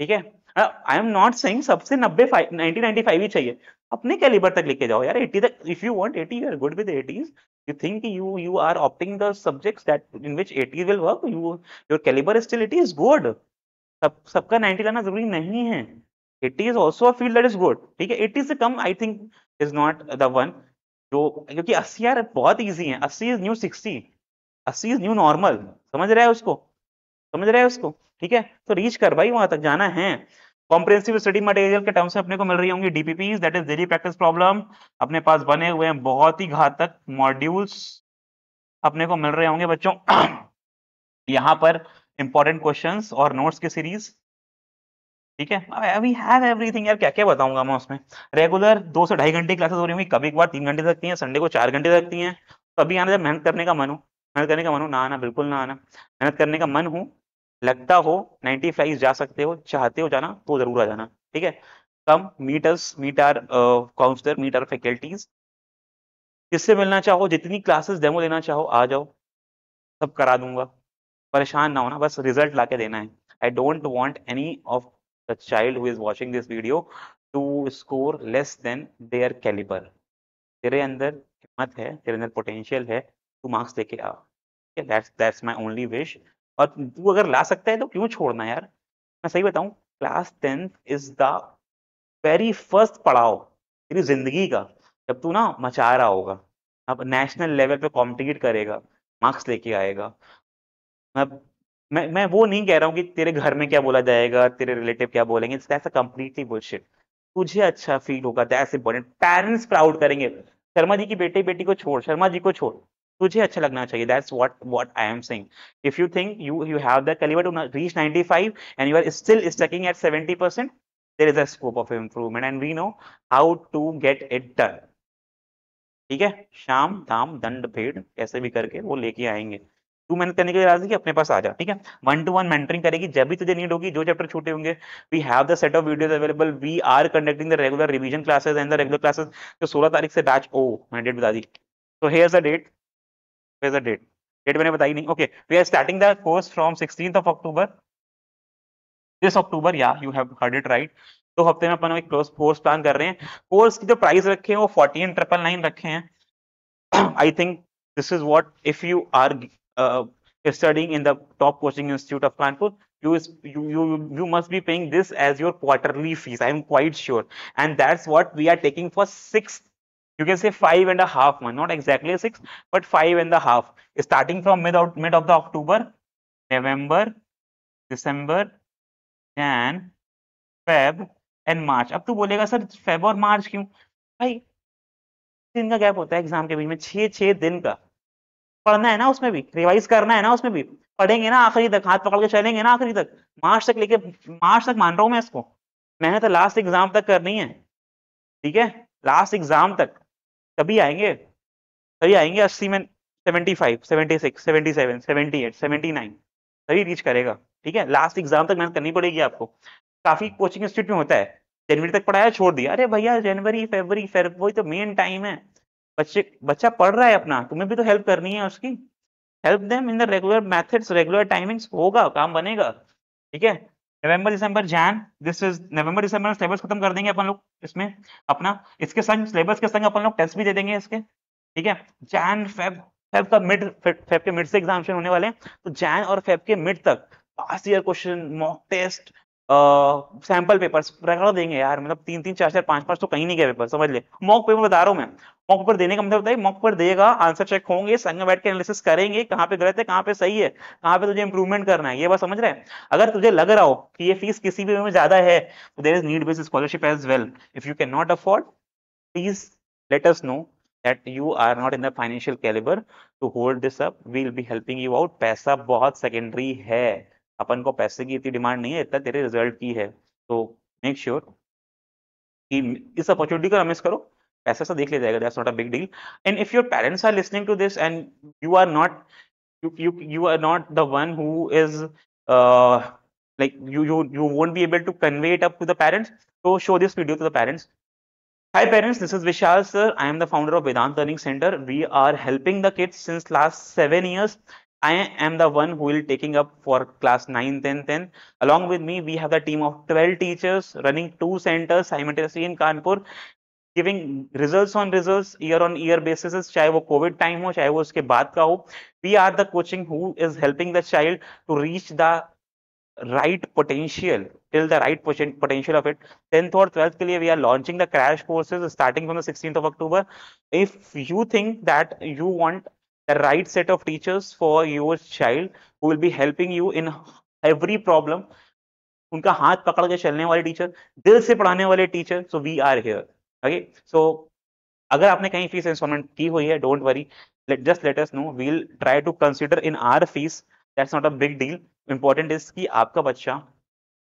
ठीक है, आई एम नॉट सेइंग सबसे 90-95 ही चाहिए, अपने कैलिबर तक लेके जाओ यार. 80 तक, if you want 80 you are good with 80s. You think you are opting the subjects that in which 80 will work, your caliber is still 80 is good. सबका 90 लाना जरूरी नहीं है. 80 is also a field that is good. ठीक है, 80 से कम I think is not the one. जो क्योंकि 80 यार बहुत इजी है, 80 is new 60, 80 is new normal. समझ रहा है उसको, ठीक है, तो रीच कर भाई, वहां तक जाना है. कॉम्प्रिहेंसिव स्टडी मटेरियल के टर्म्स में अपने को मिल रही होंगी DPPs, that is daily practice problem. अपने पास बने हुए हैं बहुत ही घातक मॉड्यूल्स अपने को मिल रहे होंगे बच्चों. यहाँ पर इंपॉर्टेंट क्वेश्चंस और नोट्स की सीरीज. ठीक है, वी हैव एवरीथिंग. यार क्या क्या बताऊंगा मैं उसमें. रेगुलर 2 से 2.5 घंटे क्लासेस हो रही होंगी, कभी एक बार 3 घंटे लगती हैं, संडे को 4 घंटे लगती हैं. कभी आना जब मेहनत करने का मन हो, ना आना, बिल्कुल ना आना. मेहनत करने का मन हो, लगता हो 95 जा सकते हो, चाहते हो जाना तो जरूर आ जाना. ठीक है, come meet our counsellor, meet our faculties. किससे मिलना चाहो, जितनी क्लासेस डेमो लेना चाहो आ जाओ, सब करा दूंगा. परेशान ना होना, बस रिजल्ट लाके देना है. I don't want any of the child who is watching this video to score less than their calibre. तेरे अंदर हिम्मत है, तेरे अंदर पोटेंशियल है, तू मार्क्स लेके आ. That's my only wish. और तू अगर ला सकता है तो क्यों छोड़ना यार. मैं सही बताऊं, class 10th is the very first पड़ाव तेरी जिंदगी का, जब तू ना मचा रहा होगा, अब नेशनल लेवल पे कॉम्पिटिट करेगा, मार्क्स लेके आएगा. मैं वो नहीं कह रहा हूँ कि तेरे घर में क्या बोला जाएगा, तेरे रिलेटिव क्या बोलेंगे, दैट्स अ कंप्लीटली बुलशिट. तुझे अच्छा फील होगा, दैट्स इंपॉर्टेंट. पेरेंट्स प्राउड करेंगे. शर्मा जी की बेटी को छोड़, शर्मा जी को छोड़, तुझे अच्छा लगना चाहिए. That's what I am saying. If you think you have the caliber to reach 95 and you are still stucking at 70%, there is a scope of improvement and we know how to get it done. ठीक है, शाम दाम दंड भेड़ कैसे भी करके वो लेके आएंगे. तू मेहनत करने के लिए राजी, अपने पास आ जा. ठीक है, 1-to-1 मेंटरिंग करेगी, जब भी तुझे नीड होगी, जो चैप्टर छूटे होंगे, we have the set of videos available. We are conducting the regular revision classes and the regular classes. तो 16 तारीख से बैच, मैंने डेट बता दी, तो हियर्स द डेट. डेट मैंने बताई नहीं. Okay, we are starting the course from 16th of October. This October, या you have heard it right. 2 हफ्ते में अपन एक कोर्स प्लान कर रहे हैं. कोर्स की जो प्राइस रखे हैं वो 14,999 रखे हैं. I think this is what, if you are studying in the top coaching institute of Kanpur, you must be paying this as your quarterly fees. I am quite sure, and that's what we are taking for 6 You can say 5.5 months, not exactly 6, but 5.5. Starting from mid of the October, November, December, Jan, Feb and March. अब तू बोलेगा sir Feb और मार्च क्यों भाई? दिन का gap होता है एग्जाम के बीच में, 6 दिन का. पढ़ना है ना उसमें भी, रिवाइज करना है ना उसमें भी. पढ़ेंगे ना आखिरी तक, हाथ पकड़ के चलेंगे ना आखिरी तक, मार्च तक लेके. मार्च तक मान रहा हूँ मैं इसको. मैंने तो लास्ट एग्जाम तक करनी है. ठीक है, लास्ट एग्जाम तक. तभी आएंगे, तभी आएंगे 80 में. 75, 76, 77, 78, 79 तभी रीच करेगा. ठीक है, लास्ट एग्जाम तक मेहनत करनी पड़ेगी आपको. काफी कोचिंग इंस्टीट्यूट में होता है जनवरी तक पढ़ाया छोड़ दिया. अरे भैया जनवरी फरवरी वही तो मेन टाइम है. बच्चा पढ़ रहा है अपना, तुम्हें भी तो हेल्प करनी है उसकी. Help them in the regular methods, regular timings, होगा काम बनेगा. ठीक है, नवंबर दिसंबर जैन, दिस इज नवंबर दिसंबर में सिलेबस खत्म कर देंगे अपन लोग इसमें अपना. इसके संग सिलेबस के संग अपन लोग टेस्ट भी दे देंगे इसके. ठीक है, जैन फेब, फेब के मिड से एग्जामिनेशन होने वाले हैं. तो जैन और फेब के मिड तक past year question, mock test, sample papers रगड़ देंगे यार. मतलब 3-3, 4-4, 5-5 तो कहीं नहीं गए पेपर, समझ ले. मॉक पेपर बता रहा हूँ मैं. मॉक पेपर देने का मतलब होता है मॉक पेपर देगा, आंसर चेक होंगे, संग में बैठ के एनालिसिस करेंगे, कहाँ पे गलत है, कहाँ पे सही है, कहाँ पे तुझे इंप्रूवमेंट करना है. ये बात समझ रहे हैं? अगर तुझे लग रहा हो कि ये फीस किसी भी में ज्यादा है, तो there is need based scholarship as well. If you can not afford, please let us know that you are not in the financial caliber to hold this up. We'll be helping you out. पैसा बहुत secondary है, अपन को पैसे की इतनी demand नहीं है, इतना तेरे रिजल्ट की है. तो मेक श्योर कि इस अपॉर्चुनिटी को मिस करो. पैसा सा देख लिया जाएगा, that's not a big deal. And if your parents are listening to this and you are not, you are not the one who is like you won't be able to convey it up to the parents, so show this video to the parents. Hi parents, this is Vishal sir. I am the founder of Vedant Learning Center. We are helping the kids since last 7 years. I am the one who will taking up for class 9, 10, 10. Along with me, we have the team of 12 teachers running 2 centers simultaneously in Kanpur, giving results on results year on year basis, चाहे वो COVID time हो, चाहे वो उसके बाद का हो. We are the coaching who is helping the child to reach the right potential, till the right potential of it. 10th or 12th के लिए we are launching the crash courses starting from the 16th of October. If you think that you want the right set of teachers for your child who will be helping you in every problem, उनका हाथ पकड़ के चलने वाले teacher, दिल से पढ़ाने वाले teacher, so we are here. Okay, so अगर आपने कहीं फीस इंस्टॉलमेंट की हुई है, don't worry, just let us know. We'll try to consider in our fees. That's not a big deal. Important is कि आपका बच्चा,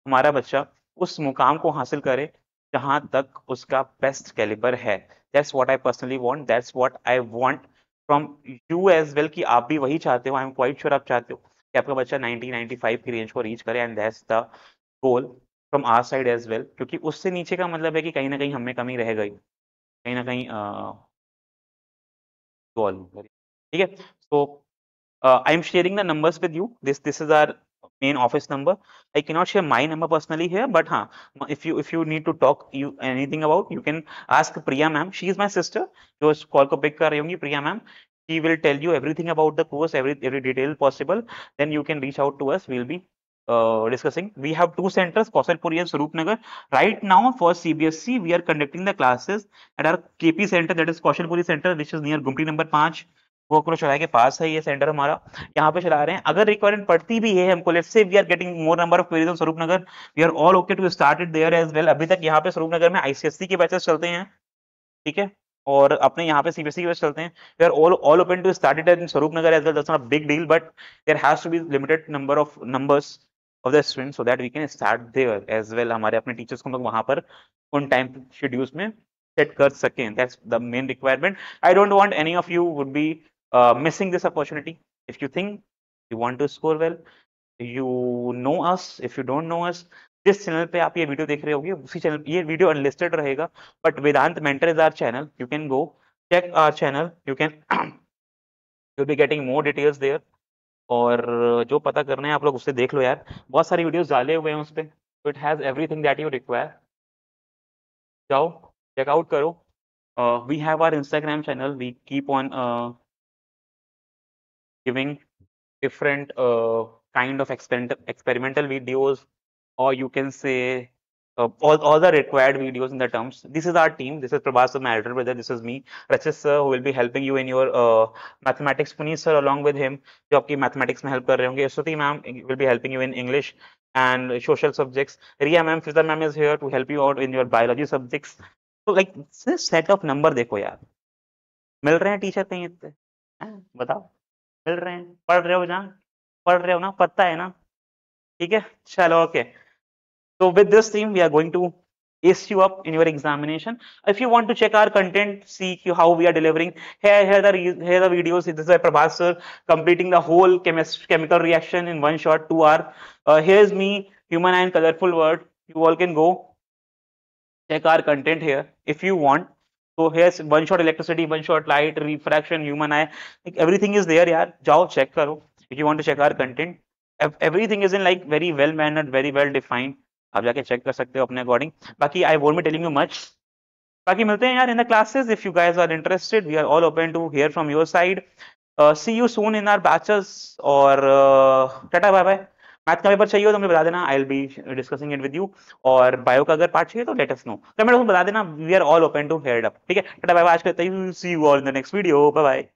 हमारा बच्चा उस मुकाम को हासिल करे जहां तक उसका बेस्ट कैलिबर है. That's what I personally want. That's what I want from you as well, कि आप भी वही चाहते हो. आई एम क्वाइट श्योर आप चाहते हो कि आपका बच्चा 90-95 की रेंज को रीच करे, and that's the goal from our side as well. क्योंकि उससे नीचे का मतलब है कि कहीं ना कहीं हमें कमी रह गई, कहीं ना कहीं गोल. ठीक है, सो I am sharing the numbers with you. This is our main office number. I cannot share my number personally here, but हाँ, if you need to talk you anything about, you can ask Priya ma'am. She is my sister. जो इस call को pick कर रही होंगी, Priya ma'am. She will tell you everything about the course, every detail possible. Then you can reach out to us. We'll be discussing. We have 2 centers, Kausalpuri and Swarupnagar. Right now for CBSE, we are conducting the classes at our KP center, that is Kausalpuri center, which is near Gumti number 5. वो करो चौराहे के पास है ये centre हमारा, यहाँ पे चला रहे हैं. अगर रिक्वायरमेंट पड़ती भी है हमको, let's say we are getting more number of queries on Swaroop Nagar, we are all okay to start it there as well. अभी तक यहाँ पे स्वरूप नगर में आईसीएससी के बैचेस चलते हैं. ठीक है, और अपने यहाँ पे सीबीएसई के बैच चलते हैं. We are all open to start it in Swaroop Nagar as well. That's not a big deal, but there has to be limited numbers of the students so that we can start there as well. हमारे अपने teachers को हम लोग वहां पर उन time schedules में set कर सकें. That's the main requirement. I don't want any of you would be missing this opportunity. If you think you want to score well, you know us. If you don't know us, जिस channel पे आप ये video देख रहे होगे उसी channel, ये video unlisted रहेगा, but Vedantu mentor is our channel. You can go check our channel. You can you'll be getting more details there. और जो पता करना है आप लोग उससे देख लो यार, बहुत सारी वीडियोस डाले हुए हैं उस पर. तो it has everything that you require. जाओ चेकआउट करो. We have our Instagram channel. We keep on giving different kind of experimental videos, or you can say all the required videos in the terms. This is our team. This is Prabhas, my elder brother. This is me, Rachit sir, who will be helping you in your mathematics. Puneet sir, along with him, जो आपकी mathematics में help कर रहे होंगे. Swati ma'am will be helping you in English and social subjects. Riya ma'am, Fiza ma'am is here to help you out in your biology subjects. So like this set of number देखो यार, मिल रहे हैं teacher कहीं इतने? बताओ, मिल रहे हैं? पढ़ रहे हो ना? पढ़ रहे हो ना? पता है ना? ठीक है, चलो okay. So with this theme, we are going to ace you up in your examination. If you want to check our content, see how we are delivering, here are the videos. This is Prabhas sir completing the whole chemical reaction in 1 shot, 2 hour. Here's me, human ion, colorful word. You all can go check our content here if you want. So here's 1 shot electricity, 1 shot light, refraction, human eye. Like everything is there, yaar. Jao check karo. If you want to check our content, everything is in like very well mannered, very well defined. आप जाके check कर सकते हो अपने according. बाकी I won't be telling you much. बाकी मिलते हैं यार in the classes. If you guys are interested, we are all open to hear from your side. See you soon in our batches. और टाटा बाय बाय. मैथ का paper चाहिए हो तो मुझे बता देना, I will be discussing it with you. और bio का अगर पार्ट चाहिए तो लेट अस नो, कमेंट में बता देना. We are all open to hear it up. ठीक है, टाटा बाय बाय. आज के लिए see you all in the next video. Bye bye.